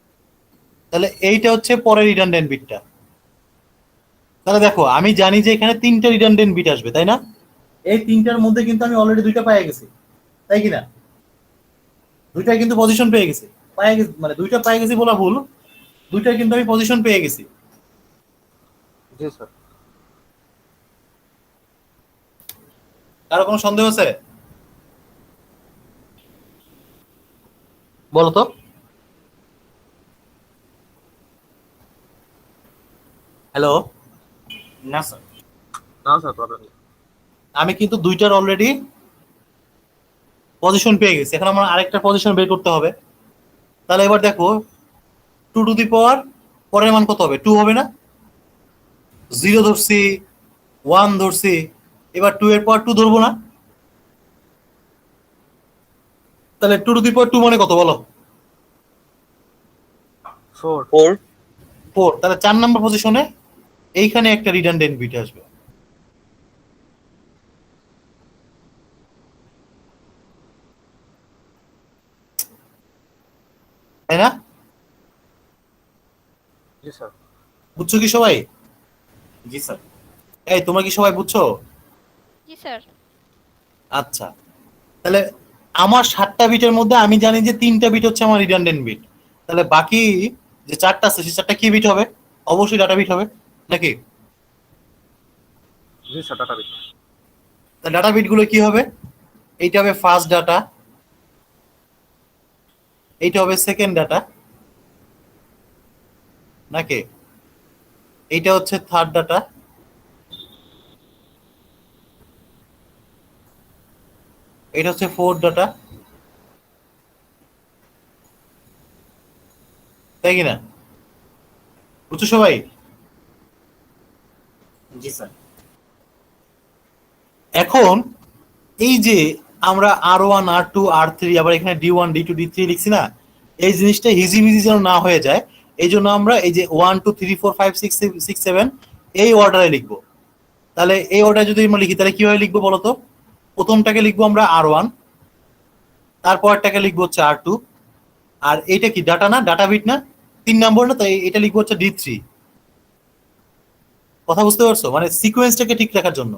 তাহলে এইটা হচ্ছে পরের রিডান্ডেন্ট বিটটা। তাহলে দেখো আমি জানি যে এখানে 3টে রিডান্ডেন্ট বিট আসবে, তাই না? এই 3টার মধ্যে কিন্তু আমি অলরেডি 2টা পেয়ে গেছি, তাই কি না? 2টাই কিন্তু পজিশন পেয়ে গেছি, পেয়ে গেছি মানে 2টা পেয়ে গেছি বলা ভুল, 2টাই কিন্তু আমি পজিশন পেয়ে গেছি। জি স্যার। কারো কোনো সন্দেহ আছে? বলো তো। হ্যালো? না স্যার। না স্যার, প্রবলেম নেই। আমি কিন্তু 2টার অলরেডি পজিশন পেয়ে গেছি, এখন আমার আরেকটা পজিশন বের করতে হবে। তাহলে এবার দেখো 2 to the power পরের মান কত হবে, 2 হবে না? 0 ধরছি, 1 ধরছি, এবার 2 এর পাওয়ার 2 ধরবো না? তাহলে 2 to the power 2 মানে কত বলো? 4। 4। 4, তাহলে 4 নাম্বার পজিশনে এইখানে একটা রিডান্ডেন্ট বিট আসবে, তাই না? জি স্যার। বুঝছো কি সবাই? জি স্যার। এই তোমরা কি সবাই বুঝছো? জি স্যার। আচ্ছা, তাহলে আমার 7টা বিটের মধ্যে আমি জানি যে 3টা বিট হচ্ছে আমার রিডান্ডেন্ট বিট, তাহলে বাকি যে 4টা আছে সেই 4টা কি বিট হবে? অবশ্যই ডাটা বিট হবে নাকি? জি স্যার, ডাটা বিট। তা ডাটা বিট গুলো কি হবে? এইটা হবে ফার্স্ট ডাটা, এইটা হবে সেকেন্ড ডাটা নাকি? এইটা হচ্ছে থার্ড ডাটা, এটা হচ্ছে ফোর্থ ডাটা, তাই কিনা? বুঝছো সবাই? জি স্যার। এখন এই যে আমরা R1 R2 R3 আবার এখানে D1 D2 D3 লিখছি না, এই জিনিসটা হিজিবিজি যেন না হয়ে যায়, এই জন্য আমরা এই যে 1 2 3 4 5 6 6 7 এই অর্ডারে লিখবো। তাহলে এই অর্ডারে যদি আমরা লিখি তাহলে কিভাবে লিখবো বলো তো? প্রথমটাকে লিখবো আমরা R1, তারপরটাকে লিখবো হচ্ছে R2, আর এইটা কি ডাটা না, ডাটা বিট না, 3 নম্বর না, তাই এটা লিখবো হচ্ছে D3। কথা বুঝতে পারছো? মানে সিকোয়েন্সটাকে ঠিক রাখার জন্য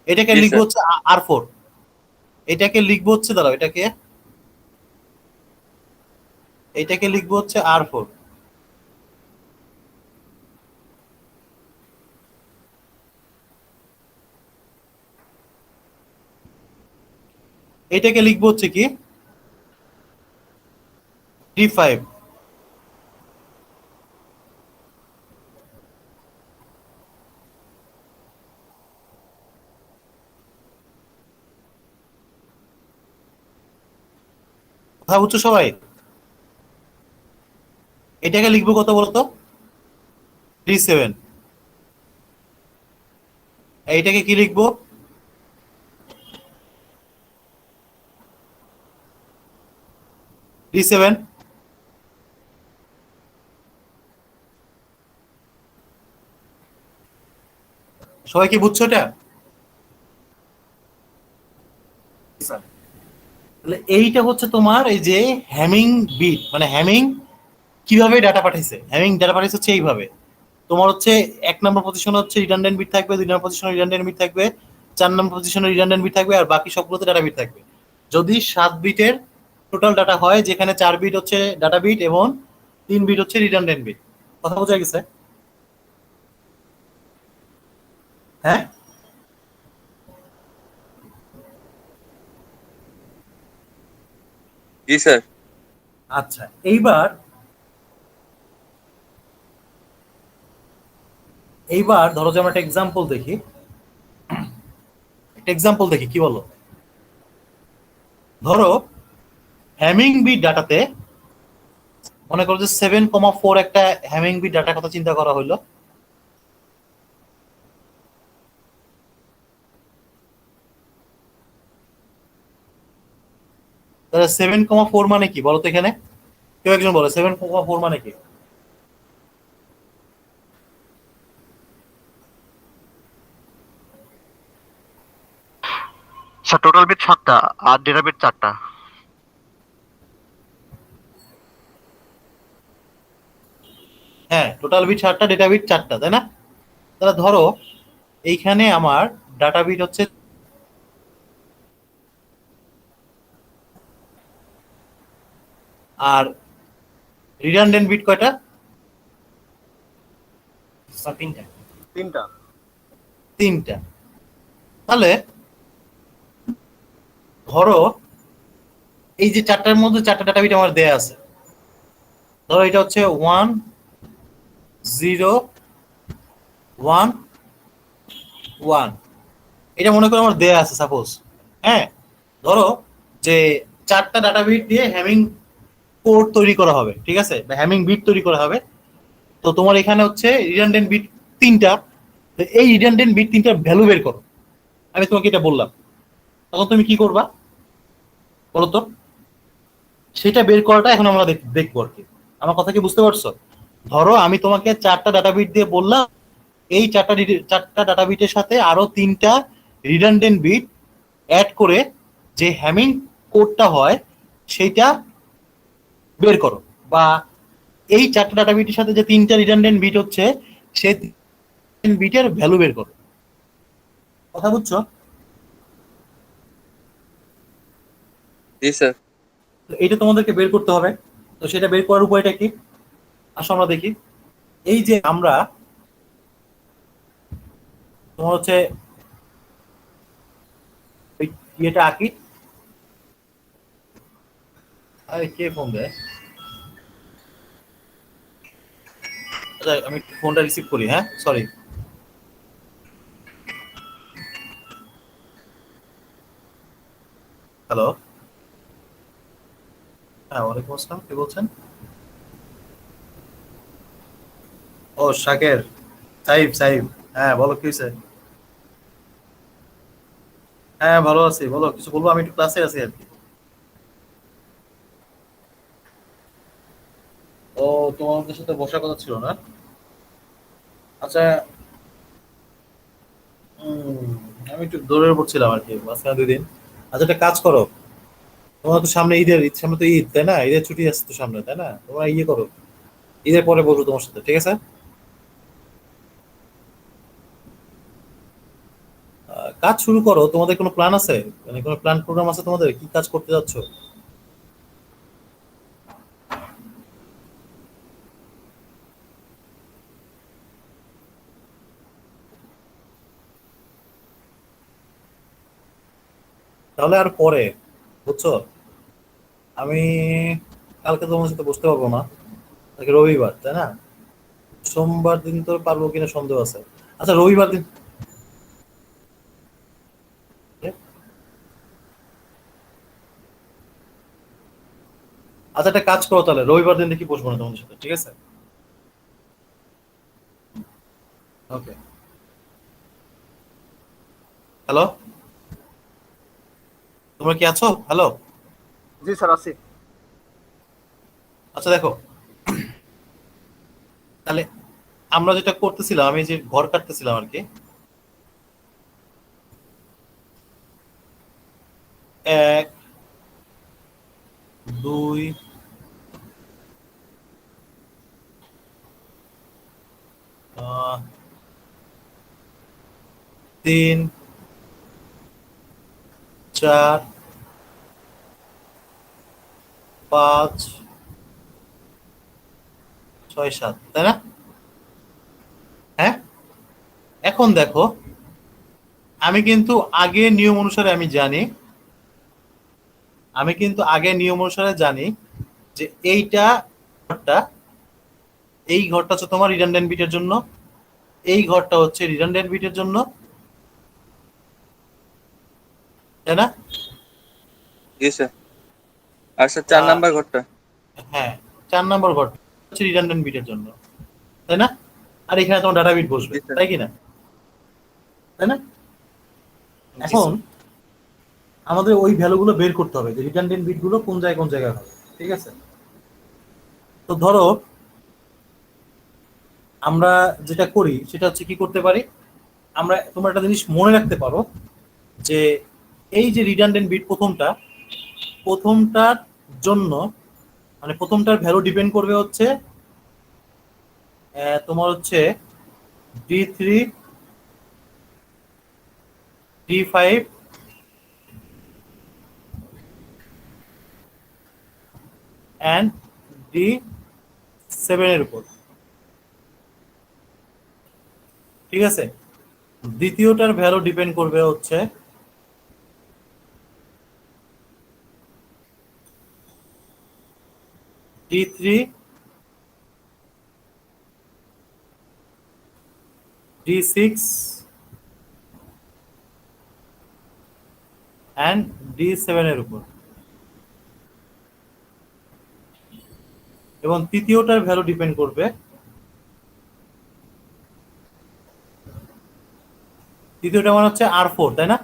এটাকে জি, লিখবো স্যার। হচ্ছে R4, এটাকে লিখবো হচ্ছে, দাঁড়াও, এটাকে লিখবো হচ্ছে R4, এটাকে লিখবো হচ্ছে কি D5, কথা বুঝছো সবাই? এটাকে লিখবো কত বলতো? D7। এইটাকে কি লিখবো? D7। সবাই কি বুঝছো এটা? জি স্যার। তাহলে এইটা হচ্ছে তোমার এই যে হ্যামিং বিট, মানে হ্যামিং কিভাবে ডাটা পাঠাইছে, হ্যামিং ডাটা পাঠাইছে হচ্ছে এইভাবে। তোমার হচ্ছে 1 নম্বর পজিশনে হচ্ছে রিডান্ডেন্ট বিট থাকবে, 2 নম্বর পজিশনে রিডান্ডেন্ট বিট থাকবে, 4 নম্বর পজিশনে রিডান্ডেন্ট বিট থাকবে, আর বাকি সবগুলোতে ডাটা বিট থাকবে। যদি 7 বিটের টোটাল ডাটা হয়, যেখানে 4 বিট হচ্ছে ডাটা বিট এবং 3 বিট হচ্ছে রিডান্ডেন্ট বিট। কথা বোঝা গেছে? হ্যাঁ, জি স্যার। আচ্ছা। এইবার এইবার ধরো যে আমরা একটা এক্সাম্পল দেখি, কি বলো? ধরো হ্যামিং বিট ডাটাতে মনে করো যে 7,4 একটা হ্যামিং বিট ডাটার কথা চিন্তা করা হলো। তাহলে 7,4 মানে কি বলো তো? এখানে কেউ একজন বলো 7,4 মানে কি? স্যার, টোটাল বিট 7টা আর ডেটা বিট 4টা। হ্যাঁ, টোটাল বিট 7টা, ডেটা বিট 4টা, তাই না? তাহলে ধরো এইখানে আমার ডাটা বিট হচ্ছে, আর রিডান্ডেন্ট বিট কয়টা? স্যার 3টা। 3টা। 3টা। তাহলে ধরো এই যে 4টার মধ্যে 4টা ডাটা বিট আমার দেয়া আছে। ধরো এটা হচ্ছে 1 0 1 1, এটা মনে করো আমার দেয়া আছে সাপোজ। হ্যাঁ, ধরো যে 4টা ডাটা বিট দিয়ে হ্যামিং কোড তৈরি করা হবে, ঠিক আছে, বা হ্যামিং বিট তৈরি করা হবে। তো তোমার এখানে হচ্ছে রিডান্ডেন্ট বিট 3টা, তো এই রিডান্ডেন্ট বিট 3টার ভ্যালু বের করো। আমি তোমাকে এটা বললাম, তখন তুমি কি করবা বলো তো? সেটা বের করাটা এখন আমরা দেখবো আর কি। আমার কথা কি বুঝতে পারছো? ধরো আমি তোমাকে 4টা ডাটা বিট দিয়ে বললাম, এই 4টা ডাটা বিটের সাথে আরো 3টা রিডান্ডেন্ট বিট অ্যাড করে যে হ্যামিং কোডটা হয় সেইটা বের করো, বা এই 4টা ডাটা বিটের সাথে যে 3টা রিডান্ডেন্ট বিট হচ্ছে সেই বিটের ভ্যালু বের করো। কথা বুঝছো? জি স্যার। তো এটা তোমাদেরকে বের করতে হবে। তো সেটা বের করার উপায়টা কি? আসো আমরা দেখি। এই যে আমরা তোমার হচ্ছে ওই ইয়েটা আঁকি। আরে কে ফোন দেয়? আচ্ছা আমি ফোনটা রিসিভ করি, হ্যাঁ সরি। হ্যালো, হ্যাঁ ওয়ালাইকুম আসসালাম, কে বলছেন? ও শাকের, সাহিব সাহিব, হ্যাঁ বলো কি হয়েছে? হ্যাঁ ভালো আছি, বলো কিছু বলবো? আমি একটু ক্লাসে আছি আর কি। ও তোমাদের সাথে বসার কথা ছিল না? আচ্ছা, আমি একটু দৌড়ে পড়ছিলাম আর কি মাঝখানে 2 দিন। আচ্ছা একটা কাজ করো, তোমার তো সামনে ঈদ সামনে তো ঈদ তাই না? ঈদের ছুটি আসছে তো সামনে তাই না? তোমরা ইয়ে করো, ঈদের পরে বলবো তোমার সাথে, ঠিক আছে? কাজ শুরু করো, তোমাদের কোনো প্ল্যান আছে? মানে কোনো প্ল্যান প্রোগ্রাম আছে তোমাদের, কি কাজ করতে যাচ্ছ? তাহলে আর পরে, বুঝছো? আমি কালকে তোমার সাথে বসতে পারবো না, কালকে রবিবার তাই না? সোমবার দিন তো পারবো কিনা সন্দেহ আছে। আচ্ছা রবিবার দিন, আচ্ছা একটা কাজ করো তাহলে রবিবার দিন দেখি বসবো না তোমাদের সাথে, ঠিক আছে? ওকে। হ্যালো, তোমরা কি আছো? হ্যালো। জি স্যার আছি। আচ্ছা দেখো, তাহলে আমরা যেটা করতেছিলাম, আমি যে ঘর কাটতেছিলাম আর কি, 1 2 3 4 5 6 7 তাই না? হ্যাঁ, এখন দেখো আমি কিন্তু আগে নিয়ম অনুসারে আমি জানি, আমি কিন্তু আগে নিয়ম অনুসারে জানি যে এইটা ঘরটা, এই ঘরটা হচ্ছে তোমার রিডান্ডেন্ট বিটের জন্য, এই ঘরটা হচ্ছে রিডান্ডেন্ট বিটের জন্য, তাই না? জি স্যার। আর স্যার 4 নাম্বার ঘরটা। হ্যাঁ, 4 নম্বর ঘরটা হচ্ছে রিডান্ডেন্ট বিটের জন্য, তাই না? আর এখানে তোমার ডাটা বিট বসবে, জি স্যার। তাই কি না? তাই না? জি এখন স্যার। আমাদের ওই ভ্যালুগুলো বের করতে হবে যে রিডান্ডেন্ট বিটগুলো কোন জায়গায় হবে, ঠিক আছে? তো ধরো আমরা যেটা করি সেটা হচ্ছে কি করতে পারি, আমরা তোমরা একটা জিনিস মনে রাখতে পারো যে এই যে রিডান্ডেন্ট বিট প্রথমটার জন্য, মানে প্রথমটার ভ্যালু ডিপেন্ড করবে হচ্ছে তোমার হচ্ছে D3 D5 অ্যান্ড D7 এর উপর, ঠিক আছে? দ্বিতীয়টার ভ্যালু ডিপেন্ড করবে হচ্ছে D3 D6 অ্যান্ড D7 এর উপর, এবং তৃতীয়টার ভ্যালু ডিপেন্ড করবে, তৃতীয়টা মানে হচ্ছে R4 তাই না?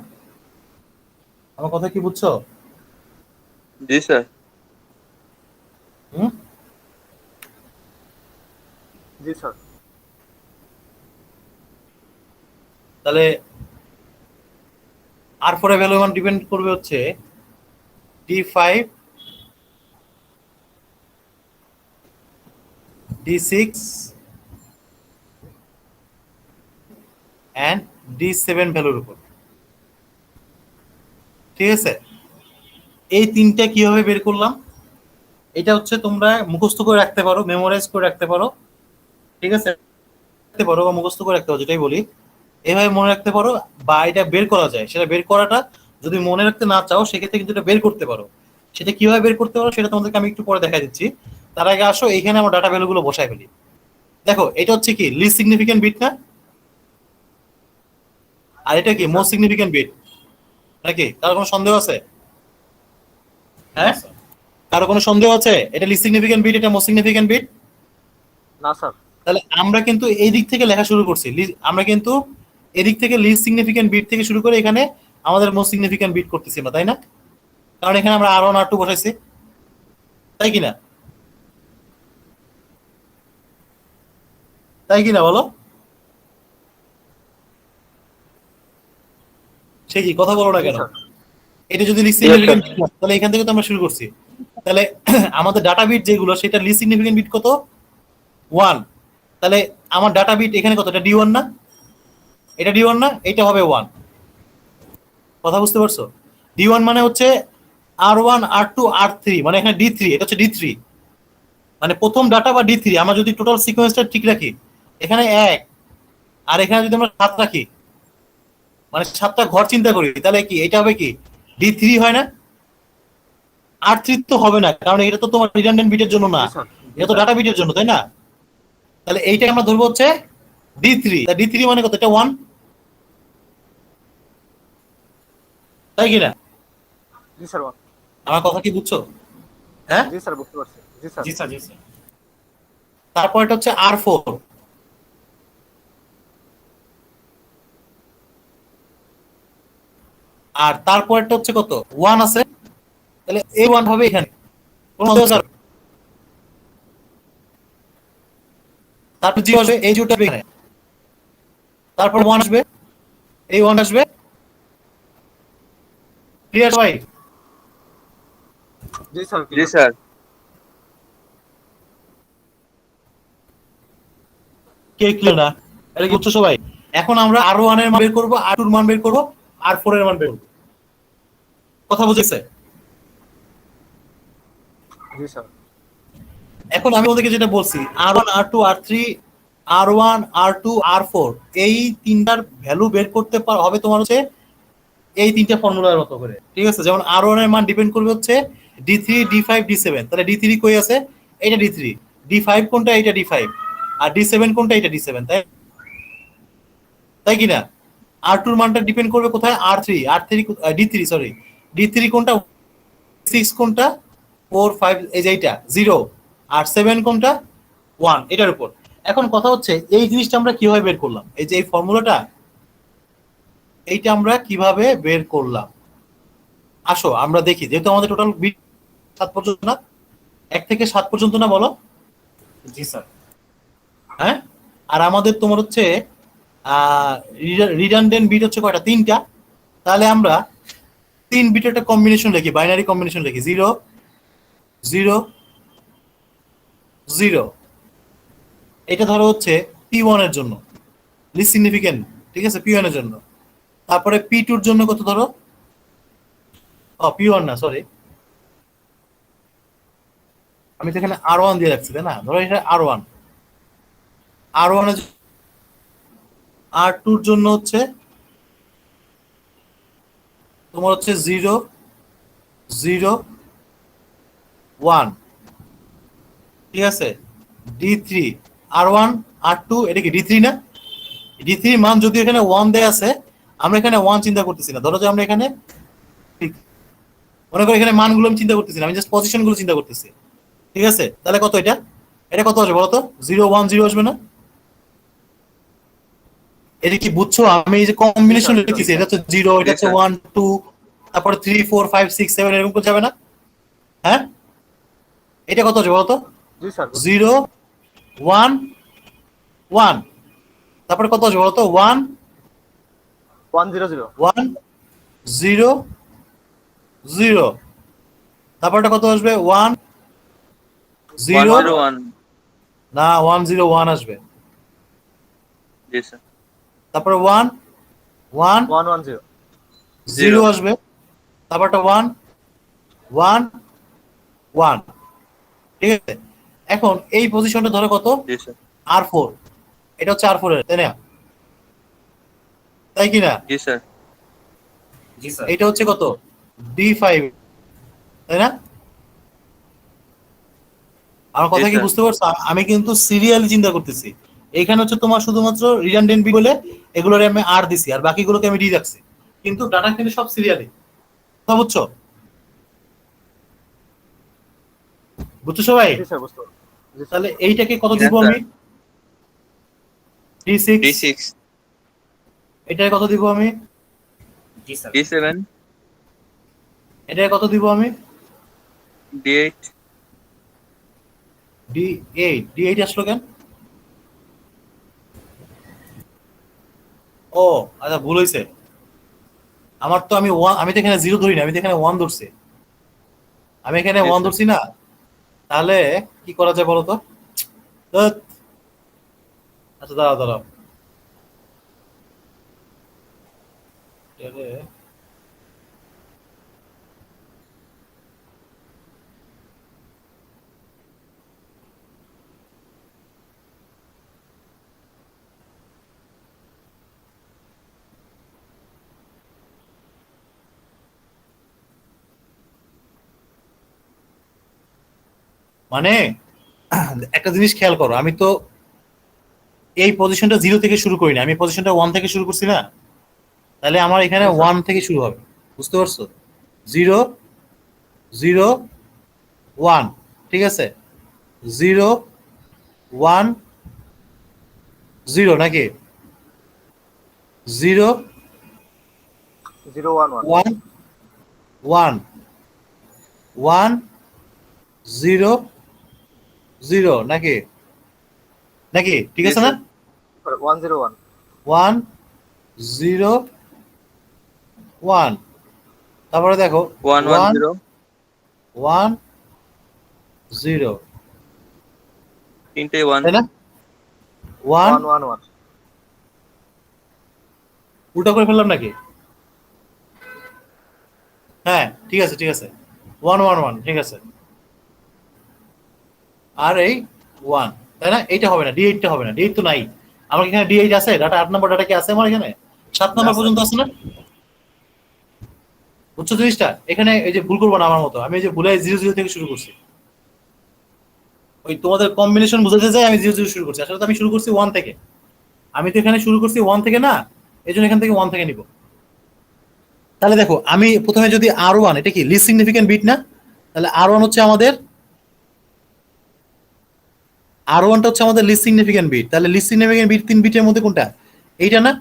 আমার কথা কি বুঝছো? জি স্যার। হুম, জি স্যার। তাহলে R4 এর ভ্যালু মান ডিপেন্ড করবে হচ্ছে D5 D6 and D7 ভ্যালুর উপর। ঠিক আছে, এই তিনটা কিভাবে বের করলাম, এটা হচ্ছে তোমরা মুখস্থ করে রাখতে পারো, মেমোরাইজ করে রাখতে পারো। ঠিক আছে, রাখতে পারো বা মুখস্থ করে রাখতে পারো, যেটাই বলি এভাবে মনে রাখতে পারো, বা এটা বের করা যায়। সেটা বের করাটা যদি মনে রাখতে না চাও সেক্ষেত্রে কিন্তু এটা বের করতে পারো। সেটা কিভাবে বের করতে পারো সেটা তোমাদেরকে আমি একটু পরে দেখা দিচ্ছি। তার আগে আসো এইখানে আমার ডাটা ভ্যালুগুলো বসাই ফেলি। দেখো এটা হচ্ছে কি লিস্ট সিগনিফিকেন্ট বিট না, আর এটা কি মোস্ট সিগনিফিকেন্ট বিট নাকি? কারো কোনো সন্দেহ আছে? হ্যাঁ, স্যার কারো কোনো সন্দেহ আছে এটা লিস্ট সিগনিফিকেন্ট বিট, এটা মোস্ট সিগনিফিকেন্ট বিট? না স্যার। তাহলে আমরা কিন্তু এই দিক থেকে লেখা শুরু করছি। আমরা কিন্তু এদিক থেকে লিস্ট সিগনিফিকেন্ট বিট থেকে শুরু করে এখানে আমাদের মোস্ট সিগনিফিকেন্ট বিট করতেছি না, তাই না? কারণ এখানে আমরা R1 R2 বসাইছি, তাই কিনা? তাই কিনা বলো? সে কি কথা বলো না কেন? এটা যদি লিস্ট সিগনিফিকেন্ট তাহলে এখান থেকে তো আমরা শুরু করছি। তাহলে আমাদের ডাটা বিট যেগুলো সেটা লিস্ট সিগনিফিকেন্ট বিট কত? 1। তাহলে আমার ডাটা বিট এখানে কত? এটা D1 না? এটা D1 না? এটা হবে 1। কথা বুঝতে পারছো? D1 মানে হচ্ছে R1 R2 R3, মানে এখানে D3, এটা হচ্ছে D3, মানে প্রথম ডাটা বা D3। আমরা যদি টোটাল সিকোয়েন্সটা ঠিক রাখি, এখানে 1 আর এখানে যদি আমরা 7 রাখি, মানে 7টা ঘর চিন্তা করি, তাহলে কি এটা হবে কি D3 হয় না? R3 তো হবে না, কারণ এটা তো তোমার রিডান্ডেন্ট বিটের জন্য না, এটা তো ডাটা বিটের জন্য, তাই না? তাহলে এইটা আমরা ধরবো হচ্ছে D3। D3 মানে কত? এটা 1, তাই কিনা? জি স্যার। আমার কথা কি বুঝছো? হ্যাঁ, জি স্যার, বুঝতে পারছি। জি স্যার। জি স্যার জি স্যার তারপর এটা হচ্ছে R4, আর তারপরটা হচ্ছে কত? 1 আছে, তাহলে A1 হবে এখানে। কোনো সন্দেহ আছে? তারপর জি আসবে, এই জুটা এখানে, তারপর 1 আসবে, এই 1 আসবে। ক্লিয়ার সবাই? জি স্যার। জি স্যার। কে ক্লিয়ার না? এটা কি বুঝছো সবাই? এখন আমরা R1 এর মান বের করব, R2 এর মান বের করব, R4 এর মান বের করব। কথা বুঝেছে? জি স্যার। এখন আমি ওদেরকে যেটা বলছি, R1 R2 R3, R1 R2 R4, এই তিনটার ভ্যালু বের করতে হবে তোমার হচ্ছে এই তিনটা ফর্মুলার মতো করে। ঠিক আছে, যেমন R1 এর মান ডিপেন্ড করবে হচ্ছে D3 D5 D7। তাহলে D3 কই আছে? এটা D3। D5 কোনটা? এটা D5। আর D7 কোনটা? এটা D7, তাই তাই কিনা? R2 এর মানটা ডিপেন্ড করবে কোথায়? R3 D3, সরি D3 কোনটা, 6 কোনটা, 4 5 এই যে এইটা 0, আর 7 কোনটা, 1, এটার উপর। এখন কথা হচ্ছে এই জিনিসটা আমরা কিভাবে বের করলাম, এই যে এই ফর্মুলাটা, এইটা আমরা কিভাবে বের করলাম? আসো আমরা দেখি, যেহেতু আমাদের টোটাল বিট 7 পর্যন্ত না, 1 থেকে 7 পর্যন্ত না, বলো? জি স্যার হ্যাঁ, আর আমাদের তোমার হচ্ছে রিডান্ডেন্ট বিট হচ্ছে কয়টা? 3টা। তাহলে আমরা 3 বিটের একটা কম্বিনেশন লিখি, বাইনারি কম্বিনেশন লিখি, 0 0 0। এটা ধরো হচ্ছে P1 এর জন্য লিস্ট সিগনিফিকেন্ট, ঠিক আছে, P1 এর জন্য। তারপরে P2 এর জন্য কত ধরো? P1 না, সরি, আমি তো এখানে R1 দিয়ে রাখছি, তাই না? ধরো এটা R1, R1 এর R2 এর জন্য হচ্ছে তোমার হচ্ছে 0 0 1, ঠিক আছে। D3 R1 R2, এটা কি D3 না? D3 মান যদি এখানে 1 দেয়া আছে, আমরা এখানে 1 চিন্তা করতেছি না। ধরো যে আমরা এখানে মনে করি এখানে মানগুলো আমি চিন্তা করতেছি না, আমি জাস্ট পজিশন গুলো চিন্তা করতেছি, ঠিক আছে। তাহলে কত এটা? এটা কত আসবে বলো তো? 0 1 0 আসবে না? এটা কি বুঝছো? আমি এই যে কম্বিনেশন লিখেছি, এটা হচ্ছে 0, এটা হচ্ছে 1 2, তারপরে 3 4 5 6 7 এরকম করে যাবে না? হ্যাঁ, এটা কত আসবে বলো তো? জি স্যার। 0 1 ওয়ান, তারপরে কত আসবে বলতো? ওয়ান 100 ওয়ান জিরো জিরো, তারপরটা কত আসবে? ওয়ান জিরো, 101 না 101 আসবে, জি স্যার তারপরে ওয়ান ওয়ান 110 জিরো আসবে, তারপরটা ওয়ান ওয়ান ওয়ান। ঠিক আছে, এখন এই পজিশনটা ধরো কত? জি স্যার R4, এটা হচ্ছে R4 এর, তাই না? তাই কি না? জি স্যার জি স্যার এটা হচ্ছে কত? D5, তাই না? আমার কথা জি, কি স্যার। বুঝতে পারছো? আমি কিন্তু সিরিয়ালি চিন্তা করতেছি। এখানে হচ্ছে তোমার শুধুমাত্র রিডান্ডেন্ট বি বলে এগুলোরে আমি আর দিছি, আর বাকিগুলোকে আমি ডি রাখছি, কিন্তু ডাটা কিন্তু সব সিরিয়ালি। বুঝছো? বুঝছো সবাই? জি স্যার বুঝতে পারছি জি স্যার তাহলে এইটাকে কত Yes, দিব sir. আমি? D6। D6 এটাকে কত দিব আমি? জি স্যার D7 এটাকে কত দিব আমি? D8 D8 আসলো কেন? ও আচ্ছা, ভুল হয়েছে আমার। তো আমি আমি তো এখানে জিরো ধরি না, আমি তো এখানে ওয়ান ধরছি। আমি এখানে Yes, ওয়ান sir. ধরছি না। তাহলে কি করা যায় বলো তো? ধ্যাৎ। আচ্ছা দাঁড়াও দাঁড়াও, এরে, মানে একটা জিনিস খেয়াল করো, আমি তো এই পজিশনটা জিরো থেকে শুরু করি না, আমি পজিশনটা ওয়ান থেকে শুরু করছি না। তাহলে আমার এখানে Yes, sir. ওয়ান থেকে শুরু হবে, বুঝতে পারছো? জিরো জিরো ওয়ান, ঠিক আছে? জিরো ওয়ান জিরো নাকি? Zero 011 one one one zero zero নাকি? নাকি ঠিক Yes, আছে না? sir. 101 ওয়ান জিরো ওয়ান, তারপরে দেখো 110 ওয়ান জিরো, তিনটে 1 তাই না? ওয়ান 111 উল্টা করে ফেললাম নাকি? হ্যাঁ ঠিক আছে ঠিক আছে, ওয়ান ওয়ান ওয়ান, ঠিক আছে। আর এই ওয়ান, তাই না? এইটা হবে না, D8টা হবে না, D8 তো নাই আমার এখানে। D8 আছে, ডাটা 8 নম্বর ডাটা কি আছে আমার এখানে? 7 নম্বর স্যার। পর্যন্ত আছে না? বুঝছো জিনিসটা? এখানে এই যে ভুল করবো না আমার মতো, আমি এই যে ভুলে জিরো জিরো থেকে শুরু করছি, ওই তোমাদের কম্বিনেশন বুঝাতে যাই আমি জিরো জিরো শুরু করছি, আসলে তো আমি শুরু করছি ওয়ান থেকে। আমি তো এখানে শুরু করছি ওয়ান থেকে না, এই জন্য এখান থেকে ওয়ান থেকে নিব। তাহলে দেখো, আমি প্রথমে যদি R1, এটা কি লিস্ট সিগনিফিকেন্ট বিট না? তাহলে R1 হচ্ছে আমাদের, R1টা হচ্ছে আমাদের লিস্ট সিগনিফিকেন্ট বিট। তাহলে লিস্ট সিগনিফিকেন্ট বিট 3 বিটের মধ্যে কোনটা? এইটা না?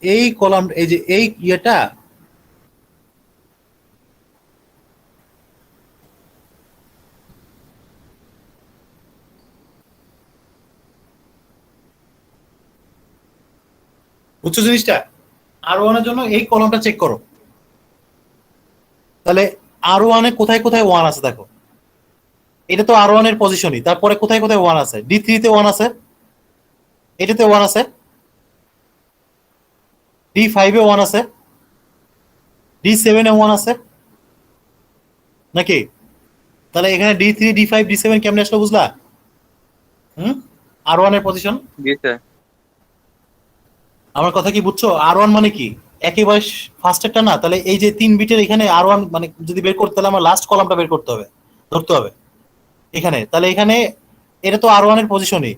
এই কলাম, এই যে এই ইয়েটা, বুঝছো জিনিসটা? R1 এর জন্য এই কলামটা চেক করো। তাহলে R1 এ কোথায় কোথায় ওয়ান আছে দেখো, এটা তো R1 এর পজিশনই। তারপরে কোথায় কোথায় ওয়ান আছে? D3 তে ওয়ান আছে, এটাতে ওয়ান আছে, D5 এ ওয়ান আছে, D7 এ ওয়ান আছে নাকি? তাহলে এখানে D3 D5 D7 কেমনে আসলো বুঝলা? হুম, R1 এর পজিশন। জি স্যার আমার কথা কি বুঝছো? R1 মানে কি একেবারে ফার্স্টেরটা না? তাহলে এই যে 3 বিটের এখানে R1 মানে যদি বের করতে, তাহলে আমার লাস্ট কলামটা বের করতে হবে, ধরতে হবে এখানে। তাহলে এখানে এটা তো R1 এর পজিশনই,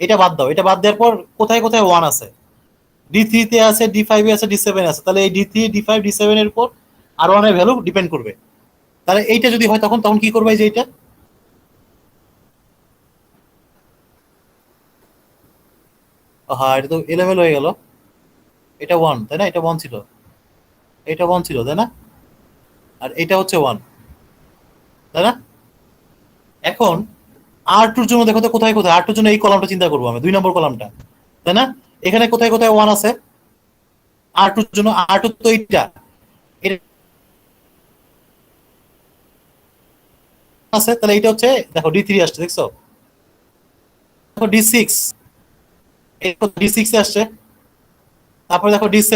এটা বাদ দাও। এটা বাদ দেওয়ার পর কোথায় কোথায় ওয়ান আছে? D3 তে আছে, D5 এ আছে, D7 এ আছে। তাহলে এই D3 D5 D7 এর উপর R1 এর ভ্যালু ডিপেন্ড করবে। তাহলে এইটা যদি হয় তখন তখন কি করবে? এই যে এইটা, হ্যাঁ এটা তো এলেভেল হয়ে গেল। এটা ওয়ান, তাই না? এটা ওয়ান ছিল, এটা ওয়ান ছিল, তাই না? আর এটা হচ্ছে ওয়ান, তাই না? এখন আর টুর জন্য দেখো তো কোথায় কোথায়, আর টুর জন্য এই কলামটা চিন্তা করবো আমি, 2 নম্বর কলামটা, তাই না? এখানে কোথায় কোথায় 1 আছে আর টুর জন্য, আর টু তো এইটা আছে, তাহলে এইটা হচ্ছে দেখো D3 আসছে, দেখছো? দেখো D6, D6 এ আসছে, তারপরে দেখো D7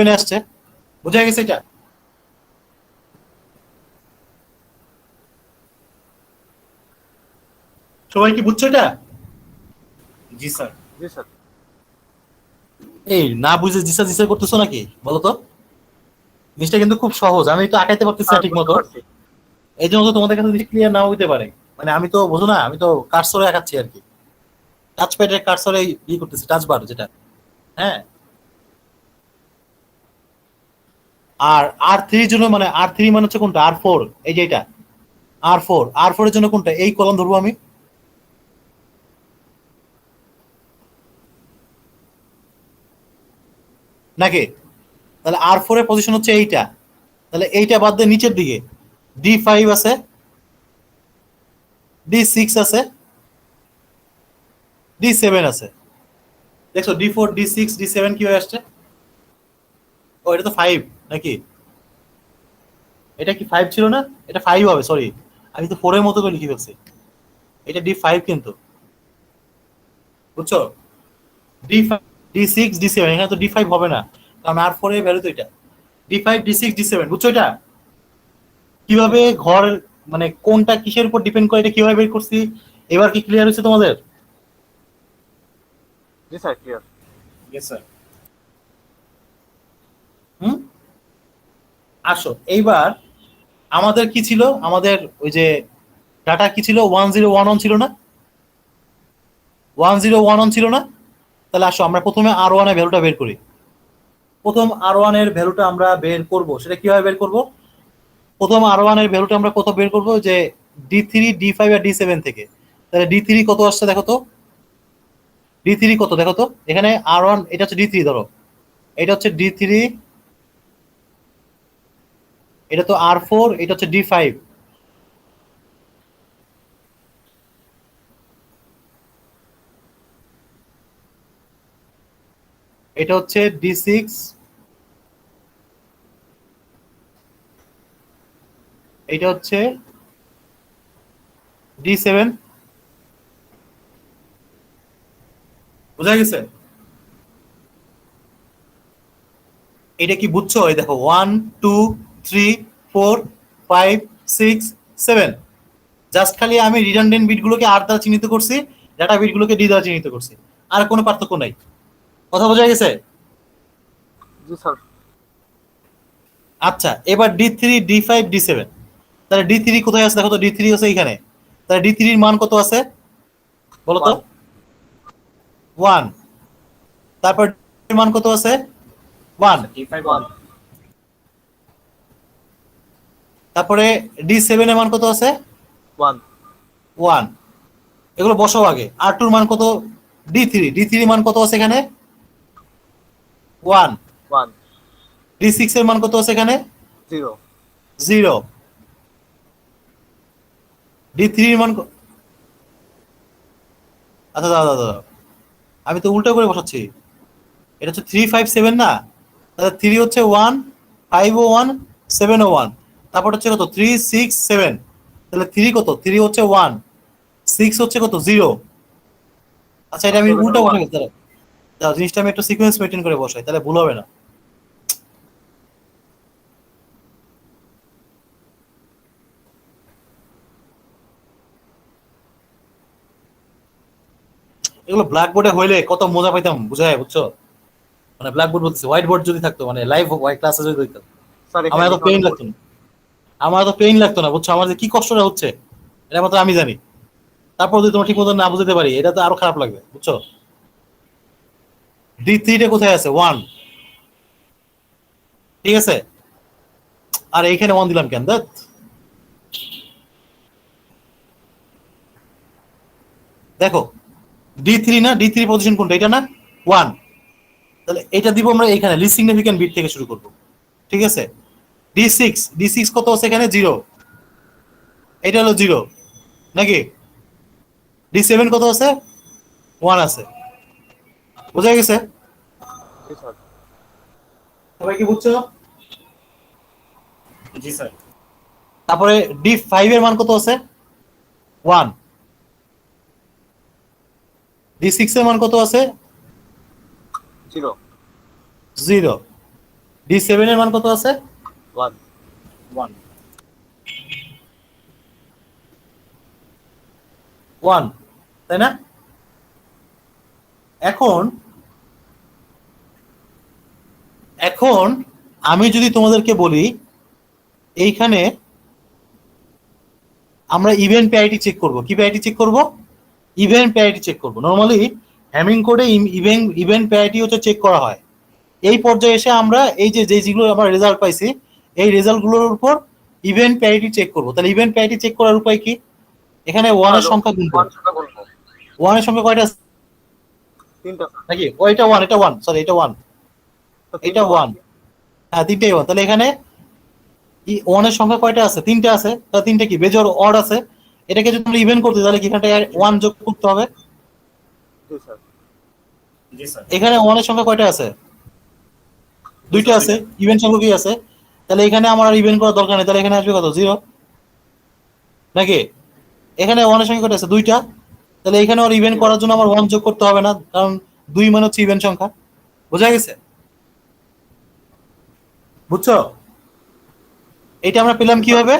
এ আসছে, বুঝা গেছে এটা? সবাই কি বুঝছো এটা? জি স্যার। জি স্যার। এই না বুঝে জিসা জিসা করতেছো নাকি বলো তো? জিনিসটা কিন্তু খুব সহজ, আমি তো আঁকাইতে পারতেছি না ঠিক মতো, এই জন্য তো তোমাদের কাছে ক্লিয়ার নাও হইতে পারে। মানে আমি তো বুঝো না, আমি তো কার্সরে আঁকাচ্ছি আর কি, টাচ প্যাডের কার্সরে করতেছি, টাচ বার যেটা, হ্যাঁ। আর R3 এর জন্য মানে R3 মানে হচ্ছে কোনটা, R4, এই যে এটা R4 এর জন্য কোনটা, এই কলম ধরবো আমি, নাকি? তাহলে R4 এর পজিশন হচ্ছে এইটা, তাহলে এইটা বাদ দিয়ে নিচের দিকে D5 আছে, D6 আছে, D7 আছে, দেখছো D4 D6 D7 কি হয়ে আসছে? ও এটা তো 5 নাকি? এটা কি 5 ছিল না? এটা 5 হবে, সরি আমি তো 4 এর মতো করে লিখে ফেলছি, এটা D5 কিন্তু, বুঝছো? D5 D6 D7, এখানে তো D5 হবে না, কারণ R4 এর ভ্যালু তো এটা, D5 D6 D7, বুঝছো এটা? কিভাবে ঘর মানে কোনটা কিসের উপর ডিপেন্ড করে এটা কিভাবে বের করছি, এবার কি ক্লিয়ার হয়েছে তোমাদের? জি স্যার, ক্লিয়ার। Yes sir. হুম, আসো এইবার আমাদের কি ছিল, আমাদের ওই যে ডাটা কি ছিল, 1011 ছিল না, 1011 ছিল না? তাহলে আসো আমরা প্রথমে R1 এর ভ্যালুটা বের করি। প্রথম R1 এর ভ্যালুটা আমরা বের করব, সেটা কিভাবে বের করব? প্রথম R1 এর ভ্যালুটা আমরা কত বের করব, যে D3 D5 আর D7 থেকে। তাহলে D3 কত আসছে দেখো তো, D3 কত দেখো তো, এখানে R1 এটা হচ্ছে D3 ধরো, এটা হচ্ছে D3, এটা তো R4, এটা হচ্ছে D5, এটা হচ্ছে D6, এটা হচ্ছে D7, বুঝা গেছে? এটা কি বুঝছো? এই দেখো 1 2 3 4 5 6 7, জাস্ট খালি আমি রিডান্ডেন্ট বিটগুলোকে আর দ্বারা চিহ্নিত করছি, ডাটা বিটগুলোকে ডি দ্বারা চিহ্নিত করছি, আর কোনো পার্থক্য নাই। কথা বোঝা গেছে? জি স্যার। আচ্ছা এবার D3 D5 D7, তাহলে D3 কোথায় আছে দেখো তো, D3 আছে এখানে, তাহলে D3 এর মান কত আছে বলো তো? 1। তারপর D এর মান কত আছে? 1। D5 1। তারপরে D7 এর মান কত আছে? 1। 1। এগুলো বসাও আগে। R2 এর মান কত? D3 এর মান কত আছে এখানে? 1। 1। D6 এর মান কত আছে এখানে? 0। 0। D3 এর মান আচ্ছা দাদা দাদা, আমি তো উল্টো করে বসাচ্ছি, এটা হচ্ছে 3 5 7 না? তাহলে 3 হচ্ছে 1, 5 ও 1, 7 ও 1, তারপর হচ্ছে কত 3 6 7, তাহলে 3 কত, 3 হচ্ছে 1, 6 হচ্ছে কত 0। আচ্ছা এটা আমি 7 ও উল্টো 1। বসাই, দাও জিনিসটা আমি একটু সিকোয়েন্স মেইনটেইন করে বসাই, তাহলে ভুল হবে না। এগুলো ব্ল্যাক বোর্ডে হইলে কত মজা পাইতাম, বুঝায় বুঝছো? মানে ব্ল্যাক বোর্ড বলতেছি, হোয়াইট বোর্ড যদি থাকতো, মানে লাইভ হোয়াইট ক্লাসে যদি হইতো, স্যার আমার এখানে এত পেইন লাগতো না, আমার এত পেইন লাগতো না, বুঝছো? আমার যে কি কষ্টটা হচ্ছে এটা মাত্র আমি জানি। তারপর যদি তোমার ঠিক মতো না বুঝতে পারি, এটা তো আরো খারাপ লাগবে, বুঝছো? D3 টা কোথায় আছে? 1, ঠিক আছে? আর এইখানে 1 দিলাম কেন? দেখো D3 না, D3 পজিশন কোনটা, এটা না 1, তাহলে এটা দিব আমরা এখানে লিস্ট সিগনিফিক্যান্ট বিট থেকে শুরু করব, ঠিক আছে? D6 কত আছে এখানে 0, এটা হলো 0 নাকি? D7 কত আছে 1 আছে, বোঝা গেছে? জি স্যার। সবাই কি বুঝছো? जी सर। তারপরে D5 এর মান কত আছে 1, D6 এর মান কত আছে 0 0, D7 এর মান কত আছে 1 वन 1, তাই না? এখন এখন আমি যদি তোমাদেরকে বলি এইখানে আমরা ইভেন্ট প্যারিটি চেক করব, কি প্যারিটি চেক করব? ইভেন্ট প্যারিটি চেক করব। নরমালি হ্যামিং কোডে ইভেন্ট প্যারিটি হচ্ছে চেক করা হয়। এই পর্যায়ে এসে আমরা এই যে যেগুলো আমরা রেজাল্ট পাইছি এই রেজাল্টগুলোর উপর ইভেন্ট প্যারিটি চেক করব। তাহলে ইভেন্ট প্যারিটি চেক করার উপায় কি? এখানে 1 এর সংখ্যা গুণ করব। 1 সংখ্যা বলবো 1 এর সংখ্যা কয়টা আছে 3টা স্যার। নাকি? ও এটা 1, এটা 1, সরি এটা 1, তো এটা 1, হ্যাঁ তিনটেই 1। তাহলে এখানে 1 এর সংখ্যা কয়টা আছে? 3টা আছে। তাহলে 3টা কি বেজোড় অড আছে। এটাকে যদি আমরা ইভেন্ট করতে তাহলে কি এখানটা 1 যোগ করতে হবে। জি স্যার। जी सर। এখানে 1 এর সংখ্যা কয়টা আছে? দুইটা আছে, ইভেন্ট সংখ্যা কি আছে? তাহলে এখানে আমার আর ইভেন্ট করার দরকার নেই, তাহলে এখানে আসবে কত 0 নাকি? এখানে 1 এর সংখ্যা কয়টা আছে? দুইটা, তাহলে এখানে আর ইভেন্ট করার জন্য আমার 1 যোগ করতে হবে না, কারণ 2 মানে হচ্ছে ইভেন্ট সংখ্যা। বোঝা গেছে? বুঝছো? এটা আমরা পেলাম কিভাবে?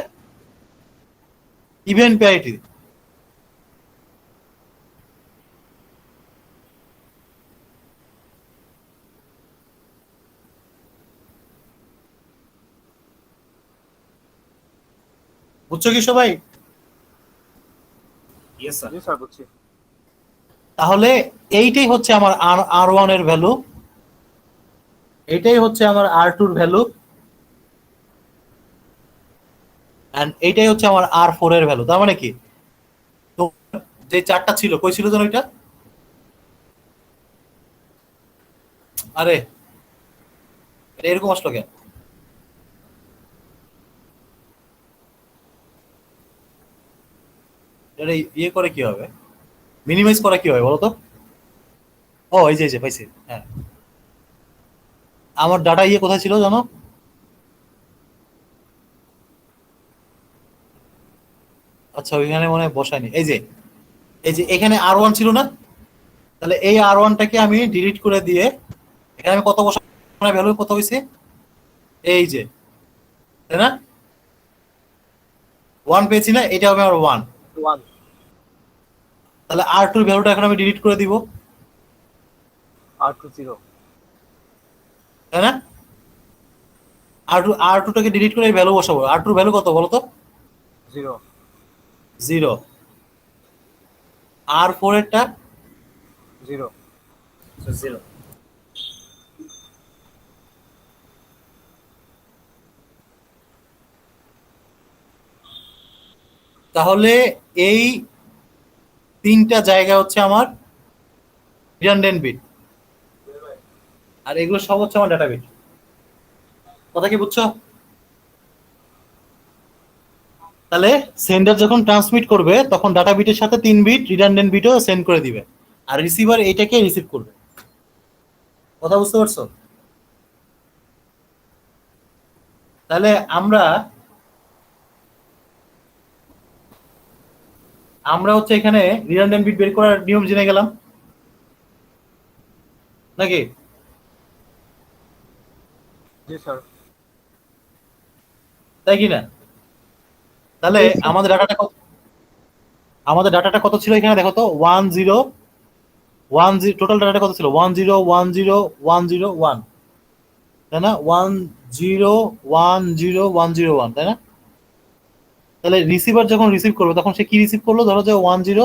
Event parity. বুঝছো কি সবাই? Yes sir. জি স্যার বুঝছি। তাহলে এইটাই হচ্ছে আমার R1 এর ভ্যালু, এটাই হচ্ছে আমার R2 এর ভ্যালু, এন্ড এইটাই হচ্ছে আমার R4 এর ভ্যালু। তার মানে কি তো যে চারটা ছিল কই ছিল যেন এটা? আরে এটা এরকম আসলো কেন? এটা ইয়ে করে কি হবে, মিনিমাইজ করা কি হবে বলো তো? ও এই যে পাইছি, হ্যাঁ আমার ডাটা ইয়ে কোথায় ছিল জানো? আচ্ছা ওইখানে মনে হয় বসায়নি। এই যে এখানে R1 ছিল না, তাহলে এই R1টাকে আমি ডিলিট করে দিয়ে এখানে আমি কত বসাবো? ভ্যালু কত হয়েছে এই যে, তাই না? 1 পেয়েছি না, এটা হবে আমার 1। 1 তাহলে R2 এর ভ্যালুটা এখন আমি ডিলিট করে দিব, R2 0 তাই না? R2টাকে ডিলিট করে ভ্যালু বসাবো। R2 এর ভ্যালু কত বলো তো? 0 0। R4 এরটা 0 sir zero. তাহলে এই তিনটা জায়গা হচ্ছে আমার রিডান্ডেন্ট বিট, আর এগুলো সব হচ্ছে আমার ডাটা বিট। কথা কি বুঝছো? তাহলে সেন্ডার যখন ট্রান্সমিট করবে তখন ডাটা বিটের সাথে 3 বিট রিডান্ডেন্ট বিটও সেন্ড করে দিবে, আর রিসিভার এইটাকে রিসিভ করবে। কথা বুঝতে পারছো? তাহলে আমরা হচ্ছে এখানে রিডান্ডেন্ট বিট বের করার নিয়ম জেনে গেলাম নাকি? জি স্যার। তাই কি না? তাহলে আমাদের ডাটাটা কত ছিল এখানে দেখো তো? 1 0 1 0, টোটাল ডাটাটা কত ছিল? 1 0 1 0 1 0 1, তাই না? 1 0 1 0 1 0 1, তাই না? তাহলে রিসিভার যখন রিসিভ করবে তখন সে কি রিসিভ করলো? ধরো যে 1 0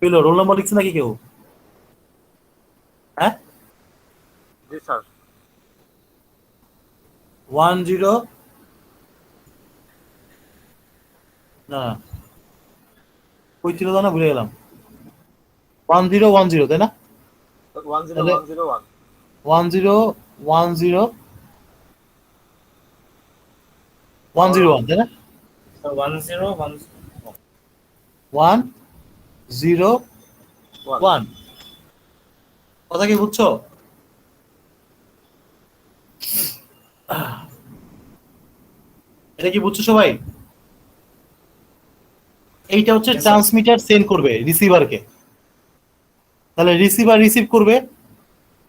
পেলো, রোল নাম্বার লিখছে নাকি কেউ? হ্যাঁ জি স্যার। 1 0, না কই ছিল জানা, ভুলে গেলাম। 1 0 1 0, তাই না? 1 0 তাহলে 1 0 1 1 0 1 0 101 তাই না? So 101. 101 কথা কি বুঝছো? এটা কি বুঝছো সবাই? এইটা হচ্ছে Yes, sir. ট্রান্সমিটার সেন্ড করবে রিসিভারকে, তাহলে রিসিভার রিসিভ করবে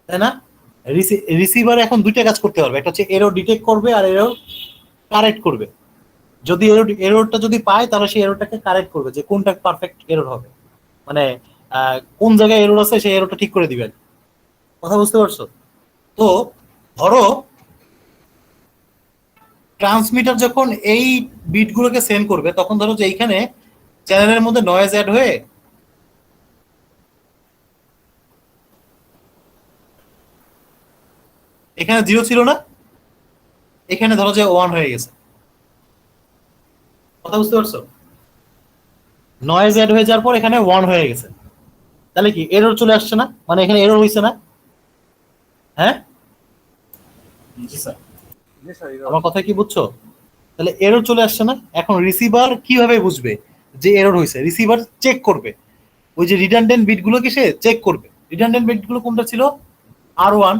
তাই না? রিসিভার এখন দুইটা কাজ করতে পারবে, একটা হচ্ছে এরর ডিটেক্ট করবে আর এরর কারেক্ট করবে। যদি এররটা যদি পায় তাহলে সেই এররটাকে কারেক্ট করবে, যে কোনটা পারফেক্ট এরর হবে, মানে কোন জায়গায় এরর আছে সেই এররটা ঠিক করে দিবে। কথা বুঝতে পারছো? তো ধরো ট্রান্সমিটার যখন এই বিটগুলোকে সেন্ড করবে তখন ধরো যে এইখানে চ্যানেলের মধ্যে নয়েজ অ্যাড হয়ে এখানে 0 ছিল না, এখানে ধরো যে 1 হয়ে গেছে। কথা বুঝতে পারছো? নয়েজ অ্যাড হয়ে যাওয়ার পর এখানে 1 হয়ে গেছে, তাহলে কি এরর চলে আসছে না? মানে এখানে এরর হইছে না? হ্যাঁ, জি স্যার। জি স্যার আমার কথা কি বুঝছো? তাহলে এরর চলে আসছে না? এখন রিসিভার কিভাবে বুঝবে যে এরর হয়েছে? রিসিভার চেক করবে, ওই যে রিডান্ডেন্ট বিটগুলোকে সে চেক করবে। রিডান্ডেন্ট বিটগুলো কোনটা ছিল? R1,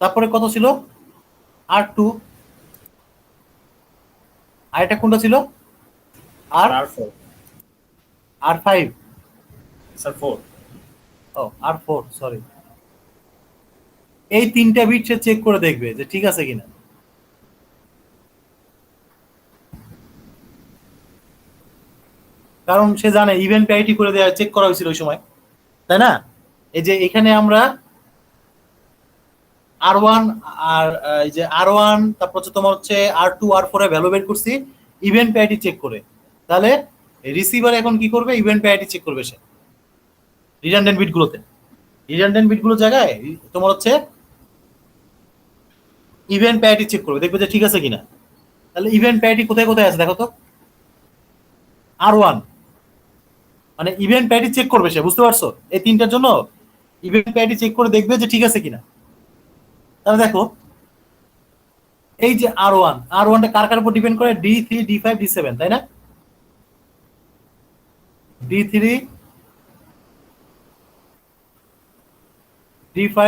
তারপরে কত ছিল? R2, আর এটা কোনটা ছিল? R4. R5, Sir 4. ও R4, সরি। এই তিনটা বিট সে চেক করে দেখবে যে ঠিক আছে কিনা। কারণ সে জানে ইভেন্ট প্যারিটি করে দেওয়া চেক করা হয়েছিল ওই সময়, তাই না? এই যে এখানে আমরা R1 আর এই যে R1, তারপর হচ্ছে তোমার হচ্ছে R2 R4 এর ভ্যালু বের করছি ইভেন্ট প্যারিটি চেক করে। তাহলে রিসিভার এখন কি করবে? ইভেন্ট প্যারিটি চেক করবে সে রিডান্ডেন্ট বিটগুলোতে। রিডান্ডেন্ট বিটগুলোর জায়গায় তোমার হচ্ছে ইভেন্ট প্যারিটি চেক করবে, দেখবে যে ঠিক আছে কিনা। তাহলে ইভেন্ট প্যারিটি কোথায় কোথায় আছে দেখো তো। R1 মানে ইভেন্ট প্যারিটি চেক করবে সে, বুঝতে পারছো? এই তিনটার জন্য ইভেন্ট প্যারিটি চেক করে দেখবে যে ঠিক আছে কিনা। তাহলে দেখো এই যে R1টা কার কার উপর ডিপেন্ড করে? D3 D5 D7, তাই না? D3 D5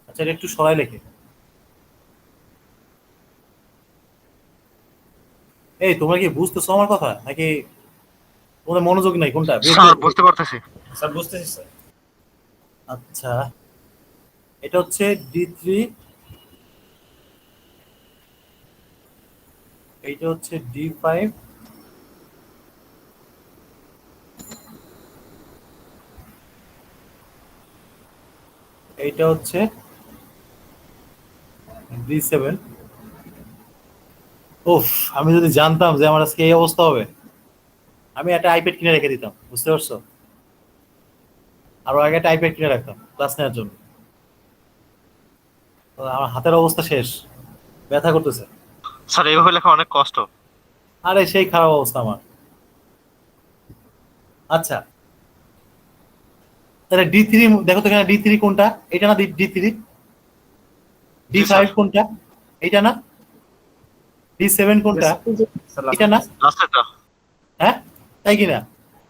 আচ্ছা, এটা একটু সরাই লেখে। এই তোমরা কি বুঝতেছো আমার কথা নাকি তোমাদের মনোযোগ নাই? কোনটা? স্যার বুঝতে পারতেছি। স্যার বুঝতেছি স্যার। আচ্ছা, এটা হচ্ছে D3, এইটা হচ্ছে D5, এইটা হচ্ছে D7। উফ, আমি যদি জানতাম যে আমার আজকে এই অবস্থা হবে, আমি একটা আইপ্যাড কিনে রেখে দিতাম, বুঝতে পারছো? আরো আগে একটা আইপ্যাড কিনে রাখতাম ক্লাস নেওয়ার জন্য। তো আমার হাতের অবস্থা শেষ, ব্যথা করতেছে। স্যার এইভাবে লেখা অনেক কষ্ট। আরে সেই খারাপ অবস্থা আমার। আচ্ছা, তাহলে D3 দেখো তো এখানে D3 কোনটা? এটা না D3? D5 sir. কোনটা? এটা না? D7 কোনটা? জি স্যার এটা না? লাস্টেরটা। হ্যাঁ, তাই কিনা?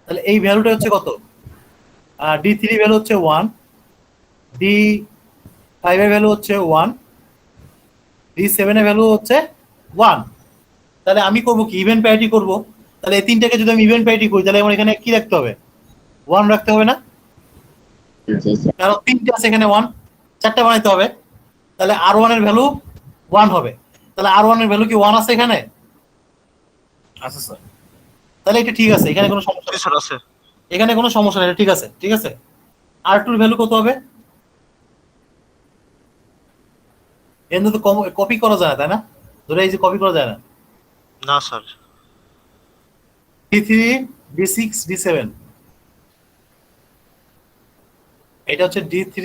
তাহলে এই ভ্যালুটা হচ্ছে কত? D3 ভ্যালু হচ্ছে 1, D5 এর ভ্যালু হচ্ছে 1, D7 এর ভ্যালু হচ্ছে 1। তাহলে আমি করব কি? ইভেন্ট প্যারিটি করব। তাহলে এই তিনটাকে যদি আমি ইভেন্ট প্যারিটি করি তাহলে আমার এখানে কি রাখতে হবে? 1 রাখতে হবে না? জি স্যার। কারণ তিনটে আছে এখানে 1, চারটা বানাইতে হবে। তাহলে R1 এর ভ্যালু 1 হবে। তাহলে R1 এর ভ্যালু কি 1 আছে এখানে? আচ্ছা স্যার। তাহলে এটা ঠিক আছে, এখানে কোনো সমস্যা জি নেই। স্যার আছে। এখানে কোনো সমস্যা নেই, এটা ঠিক আছে, ঠিক আছে। R2 এর ভ্যালু কত হবে? এর তো কপি করা যায় না, তাই না? ধরে এই যে কপি করা যায় না। না স্যার। D3 D6 D7, এটা হচ্ছে D3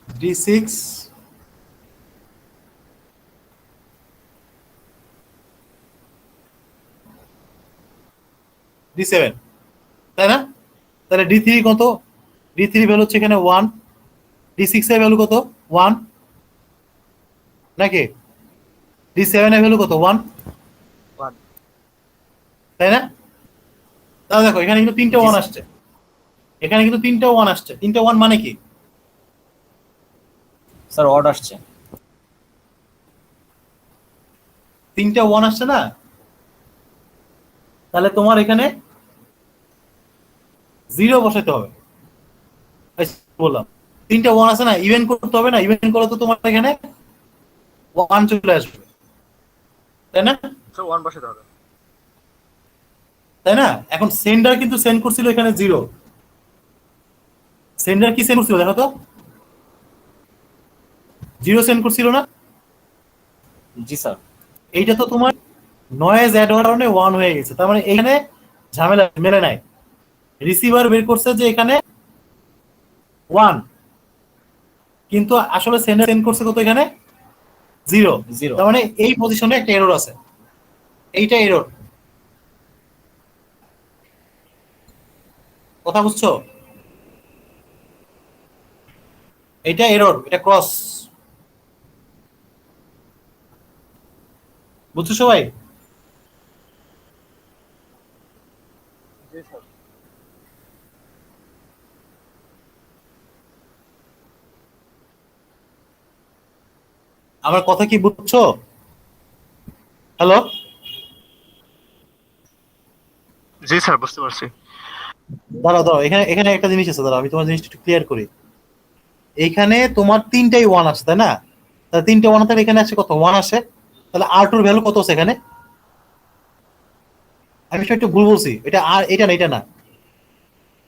D6 D7। D7, তাই না? তাহলে D3 কত? D3 ভ্যালু হচ্ছে এখানে 1, D6 এর ভ্যালু কত? 1 নাকি? D7 এর ভ্যালু কত? 1, 1 তাই না? তাহলে দেখো এখানে কিন্তু তিনটা 1 আসছে, এখানে কিন্তু তিনটা 1 আসছে। তিনটা 1 মানে কি? স্যার অড আসছে। তিনটা 1 আসছে না? তাহলে তোমার এখানে 0 বসাতে হবে। এই বললাম তিনটা 1 আছে না, ইভেন করতে হবে না? ইভেন করলে তো তোমার এখানে 1 চলে আসবে, তাই না? স্যার 1 বসাতে হবে। তাই না? এখন সেন্ডার কিন্তু সেন্ড করছিল এখানে 0। সেন্ডার কি সেন্ড করছিল দেখো তো? 0 সেন্ড করছিল না? জি স্যার। এইটা তো তোমার নয়েজ অ্যাড হওয়ার কারণে 1 হয়ে গেছে। তার মানে এখানে ঝামেলা মেলে নাই। রিসিভার বের করছে যে এখানে 1, কিন্তু আসলে সেন্ডার সেন্ড করছে কত? এখানে 0। 0। তার মানে এই পজিশনে একটা এরর আছে, এইটা এরর। কথা বুঝছো? এটা এরর, এটা ক্রস। বুঝছো সবাই? জি স্যার। আমার কথা কি বুঝছো? হ্যালো? জি স্যার বুঝতে পারছি। দাঁড়াও দাঁড়াও, এখানে এখানে একটা জিনিস আছে, দাঁড়াও আমি তোমার জিনিসটা একটু ক্লিয়ার করি। এইখানে তোমার তিনটাই 1 আছে, তাই না? তাহলে তিনটে 1 তাহলে এখানে আসে কত? 1 আসে। তাহলে R2 এর ভ্যালু কত আছে এখানে? আমি একটু ভুল বলছি, এটা আর এটা না, এটা না,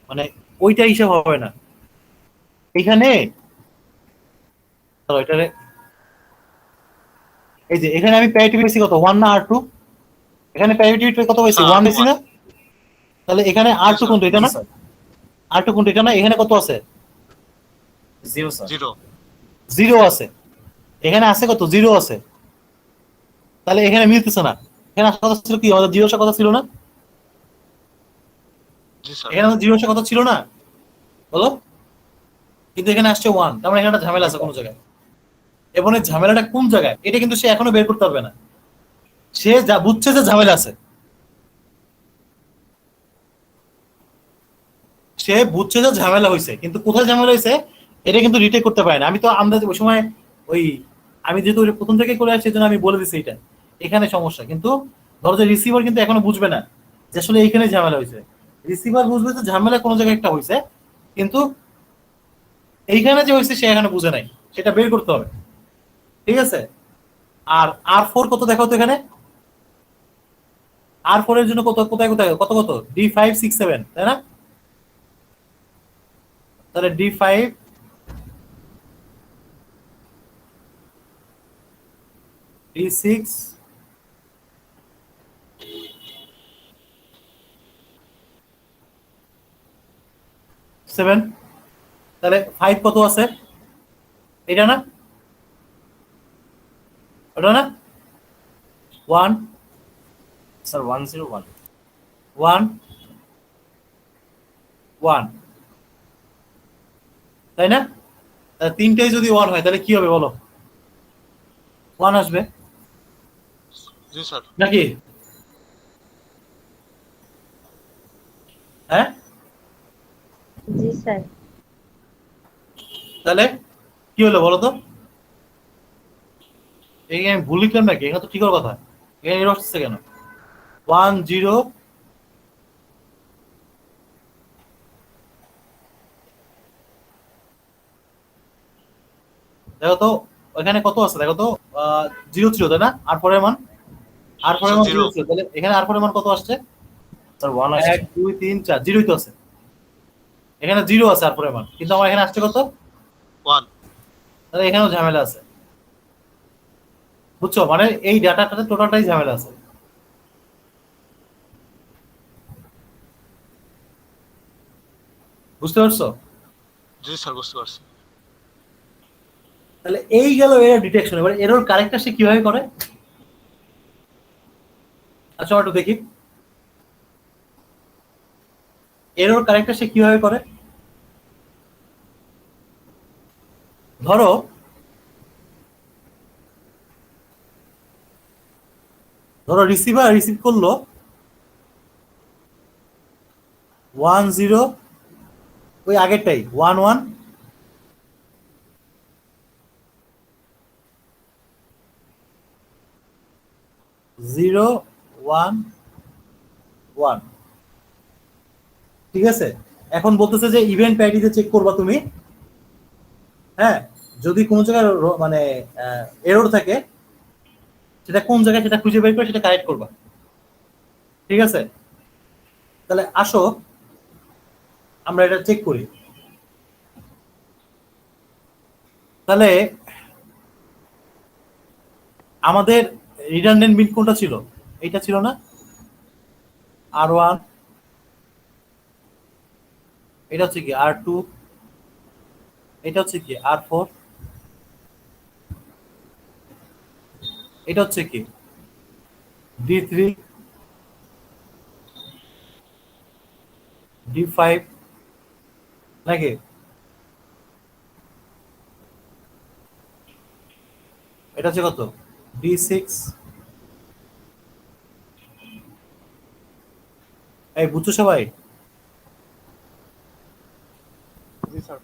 মানে ওইটা হিসাব হবে না এখানে। দাঁড়াও, এটারে এই যে এখানে আমি প্যারিটি পেয়েছি কত? 1 না R2? এখানে প্যারিটি কত পেয়েছি? 1 পেয়েছি না? তাহলে এখানে R2 কোনটা? এটা জি না? স্যার। R2 কোনটা? এটা না? এখানে কত আছে? 0 স্যার। 0 0 আছে। এখানে আছে কত? 0 আছে। তাহলে এখানে মিলতেছে না। এখানে আসার কথা ছিল কি? আমাদের 0 আসার কথা ছিল না? জি স্যার। এখানে আমাদের 0 আসার কথা ছিল না, বলো? কিন্তু এখানে আসছে 1, তার মানে এখানে একটা ঝামেলা আছে কোনো জায়গায়। এবং এই ঝামেলাটা কোন জায়গায় এটা কিন্তু সে এখনো বের করতে পারবে না। সে যা বুঝছে যে ঝামেলা আছে, সে বুঝছে যে ঝামেলা হয়েছে, কিন্তু কোথায় ঝামেলা হয়েছে এটা কিন্তু রিটেক করতে পারে না। আমি তো আমরা ওই সময় ওই আমি যেহেতু ওই প্রথম থেকে করে আসছি, জন্য আমি বলে দিচ্ছি এটা এখানে সমস্যা। কিন্তু ধরো যে রিসিভার কিন্তু এখনো বুঝবে না যে আসলে এইখানে ঝামেলা হয়েছে। রিসিভার বুঝবে যে ঝামেলা কোনো জায়গায় একটা হয়েছে, কিন্তু এইখানে যে হয়েছে সে এখানে বুঝে নাই, সেটা বের করতে হবে। ঠিক আছে? আর R4 কত দেখাও তো এখানে? R4 এর জন্য কত? কোথায় কোথায় কত কত? D5 6 7, তাই না? তাহলে D5 D6 7, তাহলে 5 কত আছে? এটা না? ওটা না? 1 স্যার 101। 1 1, তাই না? তাহলে তিনটেই যদি 1 হয় তাহলে কি হবে বলো? 1 আসবে জি স্যার। নাকি? হ্যাঁ, জি স্যার। তাহলে কি হলো বলো তো? এই আমি ভুল লিখলাম নাকি? এখানে তো ঠিক কথা, এখানে এরর আসছে কেন? 1 0 দেখো তো ওখানে কত আছে দেখো তো? 0 ছিল তাই না? আর পরের মান, আর পরের মান 0 ছিল, তাহলে এখানে আর পরের মান কত আসছে? স্যার 1 আসছে। 1 2 3 4, 0ই তো আছে। এখানে 0 আছে আর পরের মান, কিন্তু আমার এখানে আসছে কত? 1 তাহলে এখানেও ঝামেলা আছে। বুঝছো? মানে এই ডাটাটাতে টোটালটাই ঝামেলা আছে। বুঝতে পারছো? জি স্যার বুঝতে পারছি। তাহলে এই গেল এরর ডিটেকশন। এবার এরর কারেক্টটা সে কিভাবে করে? আচ্ছা একটু দেখি। এরর কারেক্টটা সে কিভাবে করে? ধরো রিসিভার রিসিভ করলো 10, ওই আগেরটাই 11 0 1 1, ঠিক আছে? এখন বলতেছে যে ইভেন্ট প্যাডিতে চেক করবা তুমি, হ্যাঁ, যদি কোনো জায়গায় মানে এরর থাকে সেটা কোন জায়গায় সেটা খুঁজে বের করে সেটা কারেক্ট করবা, ঠিক আছে? তাহলে আসো আমরা এটা চেক করি। তাহলে আমাদের রিডান্ডেন্ট বিট কোনটা ছিল? এটা ছিল না? R1, এটা হচ্ছে কি R2, এটা হচ্ছে কি R4, এটা হচ্ছে কি D3, D5 নাকি? এটা হচ্ছে কত? D6। এই বুঝছো সবাই? জি স্যার।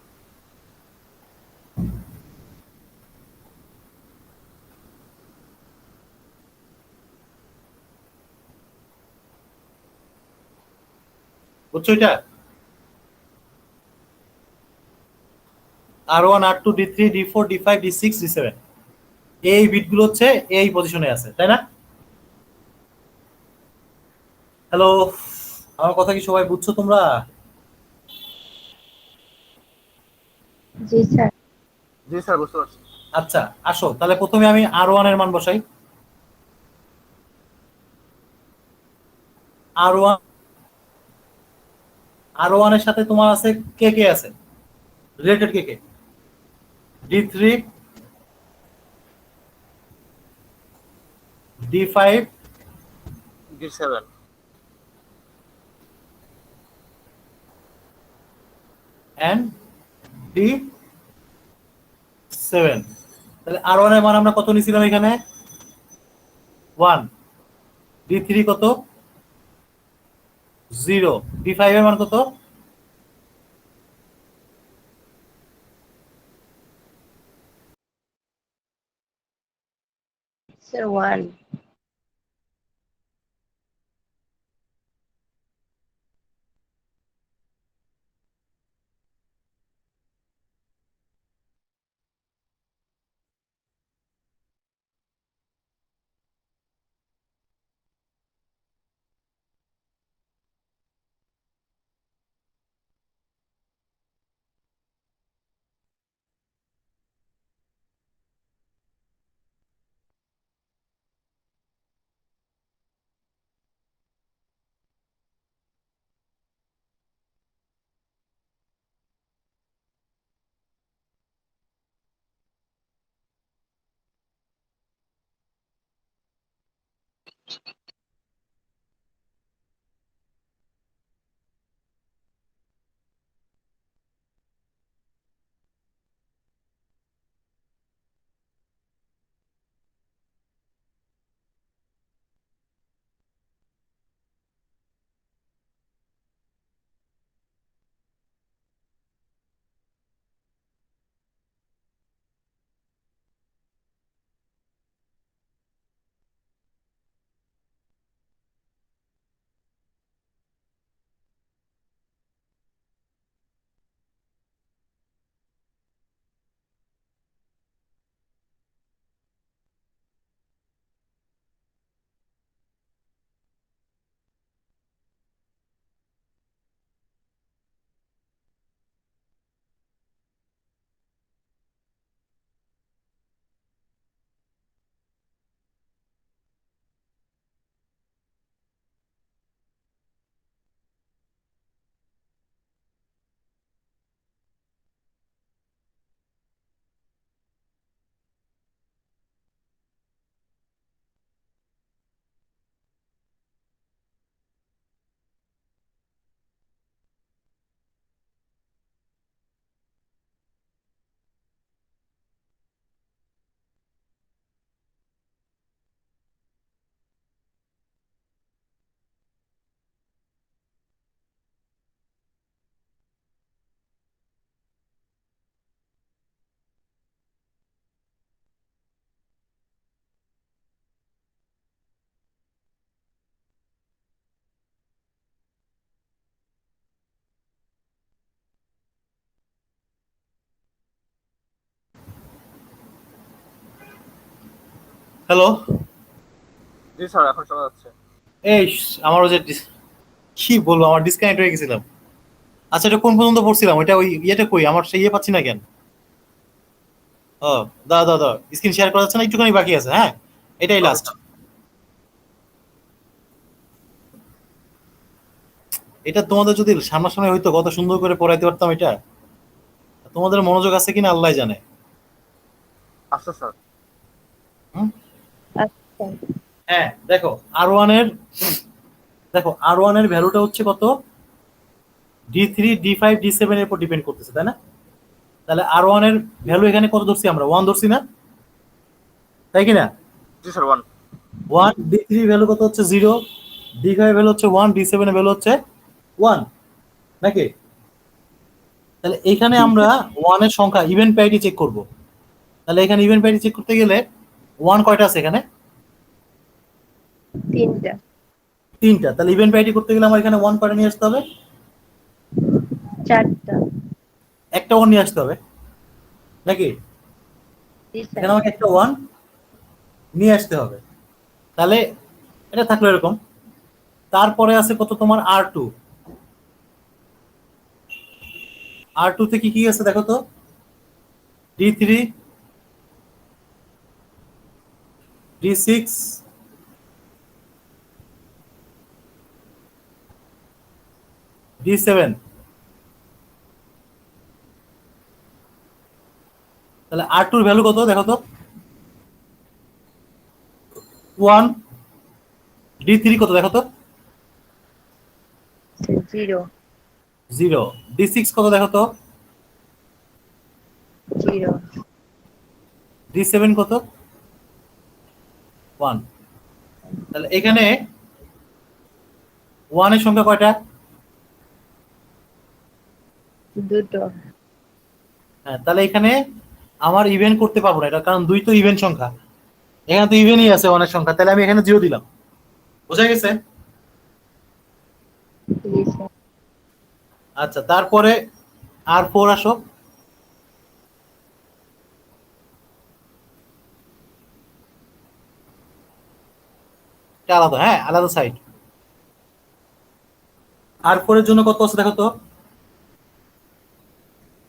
বুঝছো এটা? R1, R2, D3, D4, D5, D6, D7, এই বিটগুলো হচ্ছে এই পজিশনে আছে, তাই না? হ্যালো, আমার কথা কি সবাই বুঝছো তোমরা? জি স্যার। জি স্যার, বুঝতে পারছি। আচ্ছা, আসো তাহলে প্রথমে আমি R1 এর মান বসাই। R1, R1 এর সাথে তোমার আছে কে কে আছে related, K K? D3, D5 D7। and D7। তাহলে R1 এর মান আমরা কত নিছিলাম এখানে? 1। D3 কত? 0। D5 এর মান কত? স্যার 1। হ্যালো, জি স্যার এখন শোনা যাচ্ছে। এই আমারও যে কি বলবো, আমার ডিসকানেক্ট হয়ে গেছিলাম। আচ্ছা, এটা কোন পর্যন্ত পড়ছিলাম? ওইটা ওই ইয়েটা কই, আমার সেই ইয়ে পাচ্ছি না কেন? ও, দাও দাও দাও, স্ক্রিন শেয়ার করা যাচ্ছে না, একটুখানি বাকি আছে। হ্যাঁ, এটাই লাস্ট। এটা তোমাদের যদি সামনাসামনি হইতো কত সুন্দর করে পড়াইতে পারতাম। এটা তোমাদের মনোযোগ আছে কিনা আল্লাহ জানে। আচ্ছা স্যার। আচ্ছা হ্যাঁ, দেখো আর ওয়ান এর ভ্যালুটা হচ্ছে কত? D3 D5 D7 এর উপর ডিপেন্ড করতেছে, তাই না? তাহলে আর ওয়ান এর ভ্যালু এখানে কত ধরছি আমরা? 1 ধরছি না, তাই কিনা? জি স্যার 1। 1, D3 ভ্যালু কত হচ্ছে 0, D5 ভ্যালু হচ্ছে 1, D7 এর ভ্যালু হচ্ছে 1, নাকি? তাহলে এখানে আমরা 1 এর সংখ্যা ইভেন প্যারিটি চেক করব। তাহলে এখানে ইভেন প্যারিটি চেক করতে গেলে 1 কয়টা আছে এখানে? 3টা 3টা। তাহলে ইভেন প্যারিটি করতে গেলে আমার এখানে 1 কয়টা নিয়ে আসতে হবে? 4টা। একটা 1 নিয়ে আসতে হবে, নাকি? জি স্যার। এখানে আমাকে একটা 1 নিয়ে আসতে হবে। তাহলে এটা থাকলো এরকম। তারপরে আছে কত তোমার? R2। R2 তে কি কি আছে দেখো তো? D3 D6 D7। তাহলে R2 এর ভ্যালু কত দেখো তো? 1। D3 কত দেখো তো? 0 0। D6 কত দেখো তো? 0 D7 কত? 1। তাহলে এখানে 1 এর সংখ্যা কয়টা? 2টো। হ্যাঁ, তাহলে এখানে আমার ইভেন করতে পারবো না, এটা কারণ 2 তো ইভেন সংখ্যা। এখানে তো ইভেনই আছে 1 এর সংখ্যা, তাহলে আমি এখানে 0 দিলাম। বোঝা গেছে? জি স্যার। আচ্ছা, তারপরে R4 আসো। এটা আলাদা, হ্যাঁ আলাদা সাইড। R4 এর জন্য কত আছে দেখো তো?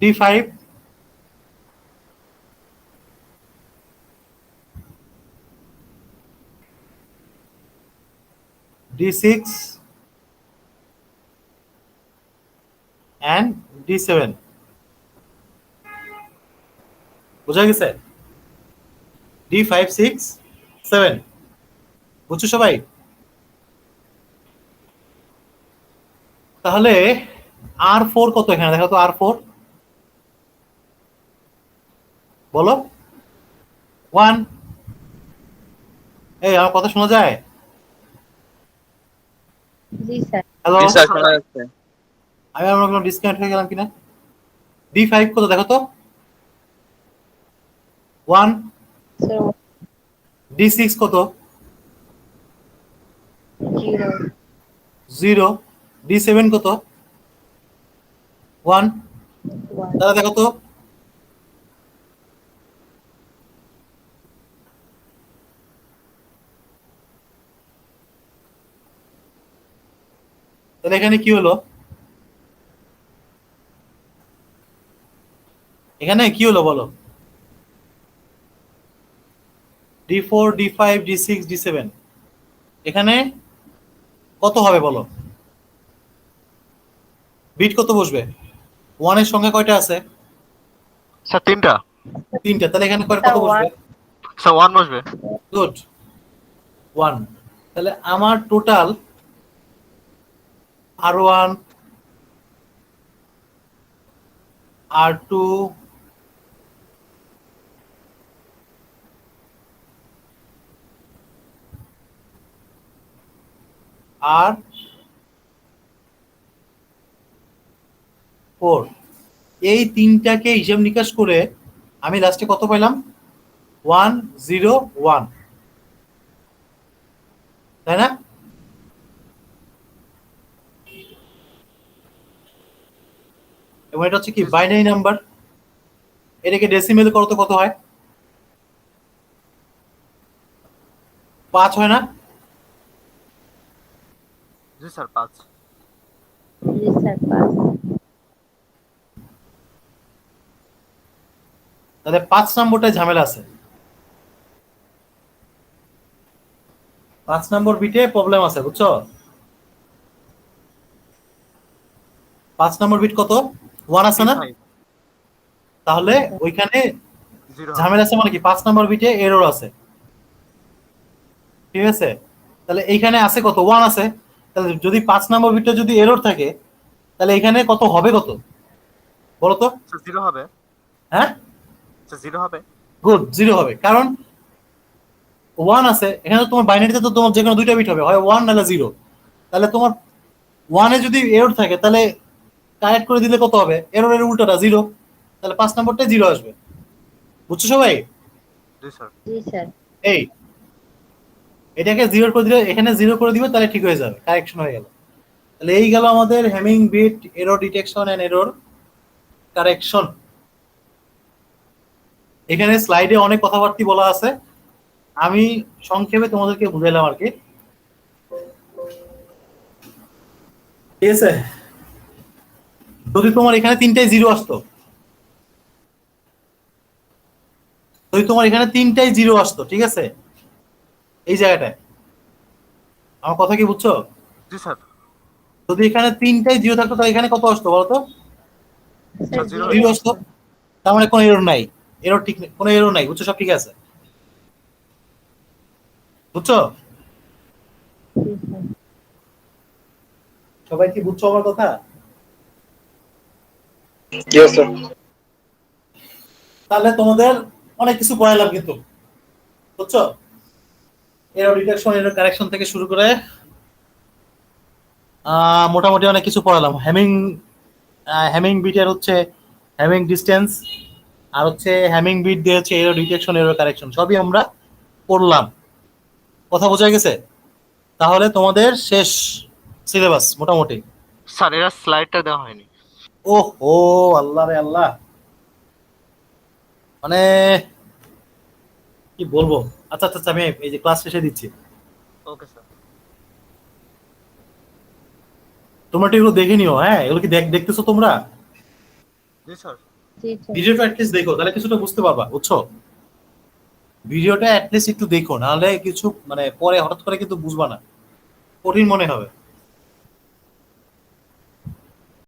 D5 D6 and D7। বোঝা গেছে? D5 6 7। বুঝছো সবাই? তাহলে R4 কত এখানে দেখো তো? R4 বলো। 1। এই আমার কথা শোনা যায়? জি স্যার। হ্যালো, জি স্যার শোনা যাচ্ছে। আমি আমার কোনো ডিসকানেক্ট হয়ে গেলাম কিনা? D5 কত দেখো তো? 1। স্যার D6 কত? 0 0। D7 কত? 1। 1 তাহলে দেখো তো, তাহলে এখানে কি হলো? এখানে কি হলো বলো? D4 D5 D6 D7 এখানে কত হবে বলো? বিট কত বসবে? 1 এর সংখ্যা কয়টা আছে? স্যার 3টা। 3টা। তাহলে এখানে কত স্যার বসবে? স্যার 1 বসবে। গুড, 1। তাহলে আমার টোটাল R1 R2 R4, এই তিনটাকে হিসাব নিকাশ করে আমি লাস্টে কত পাইলাম? 1 0 1, তাই না? এবং এটা হচ্ছে কি বাইনারি নাম্বার। এটাকে ডেসিমেল করতে কত হয়? 5 হয় না? জি স্যার 5। জি স্যার 5। তাহলে 5 নম্বরটায় ঝামেলা আছে। 5 নম্বর বিটে প্রবলেম আছে, বুঝছো? 5 নম্বর বিট কত? 1 আছে না? তাহলে ওইখানে 0 ঝামেলা আছে মানে কি 5 নম্বর বিটে এরর আছে, ঠিক আছে? তাহলে এইখানে আছে কত? 1 আছে। তাহলে যদি 5 নম্বর বিটটা যদি এরর থাকে তাহলে এখানে কত হবে, কত বলো তো? স্যার 0 হবে। হ্যাঁ, স্যার 0 হবে। গুড, 0 হবে, কারণ 1 আছে এখানে। তোমার বাইনারিতে তো তোমার যে কোনো দুইটা বিট হবে, হয় 1 নাহলে 0। তাহলে তোমার 1 এ যদি এরর থাকে তাহলে কারেক্ট করে দিলে কত হবে? এররের উল্টোটা 0। তাহলে 5 নম্বরটাই 0 আসবে, বুঝছো সবাই? জি স্যার। জি স্যার। এই এটাকে 0 করে দিলে এখানে 0 করে দিবে, তাহলে ঠিক হয়ে যাবে, কারেকশন হয়ে গেল। তাহলে এই গেল আমাদের Hamming bit error detection and error correction. এখানে স্লাইডে অনেক কথাবার্তা বলা আছে, আমি সংক্ষেপে তোমাদেরকে বুঝাইলাম আর কি, ঠিক আছে? যদি তোমার এখানে 3টাই 0 আসতো, যদি তোমার এখানে 3টাই 0 আসতো, ঠিক আছে, এই জায়গাটায়, আমার কথা কি বুঝছো? জি স্যার। যদি এখানে 3টাই 0 থাকতো তাহলে এখানে কত আসতো বলতো? স্যার zero 0 আসতো। তার মানে কোনো এরর নাই, এরর ঠিক নেই, কোনো এরর নাই, বুঝছো? সব ঠিক আছে, বুঝছো? জি স্যার। সবাই কি বুঝছো আমার কথা? Yes sir. তাহলে তোমাদের অনেক কিছু পড়াইলাম কিন্তু, বুঝছো? এরর ডিটেকশন এরর কারেকশন থেকে শুরু করে মোটামুটি অনেক কিছু পড়ালাম। হ্যামিং বিটের হচ্ছে হ্যামিং ডিসটেন্স, আর হচ্ছে হ্যামিং বিট দিয়ে হচ্ছে এরর ডিটেকশন এরর কারেকশন, সবই আমরা পড়লাম। কথা বোঝা গেছে? তাহলে তোমাদের শেষ সিলেবাস মোটামুটি। স্যার এরা স্লাইডটা দেওয়া হয়নি। ওহ ও, আল্লাহ রে আল্লাহ, মানে কি বলবো। আচ্ছা আচ্ছা আচ্ছা, আমি এই যে ক্লাস শেষে দিচ্ছি, ওকে স্যার। তোমরা একটু এগুলো দেখে নিও। হ্যাঁ, এগুলো কি দেখতেছো তোমরা? জি স্যার। জি স্যার। ভিডিওটা অ্যাটলিস্ট দেখো, তাহলে কিছুটা বুঝতে পারবা, বুঝছো? ভিডিওটা অ্যাটলিস্ট একটু দেখো, নাহলে কিছু মানে পরে হঠাৎ করে কিন্তু বুঝবা না, কঠিন মনে হবে।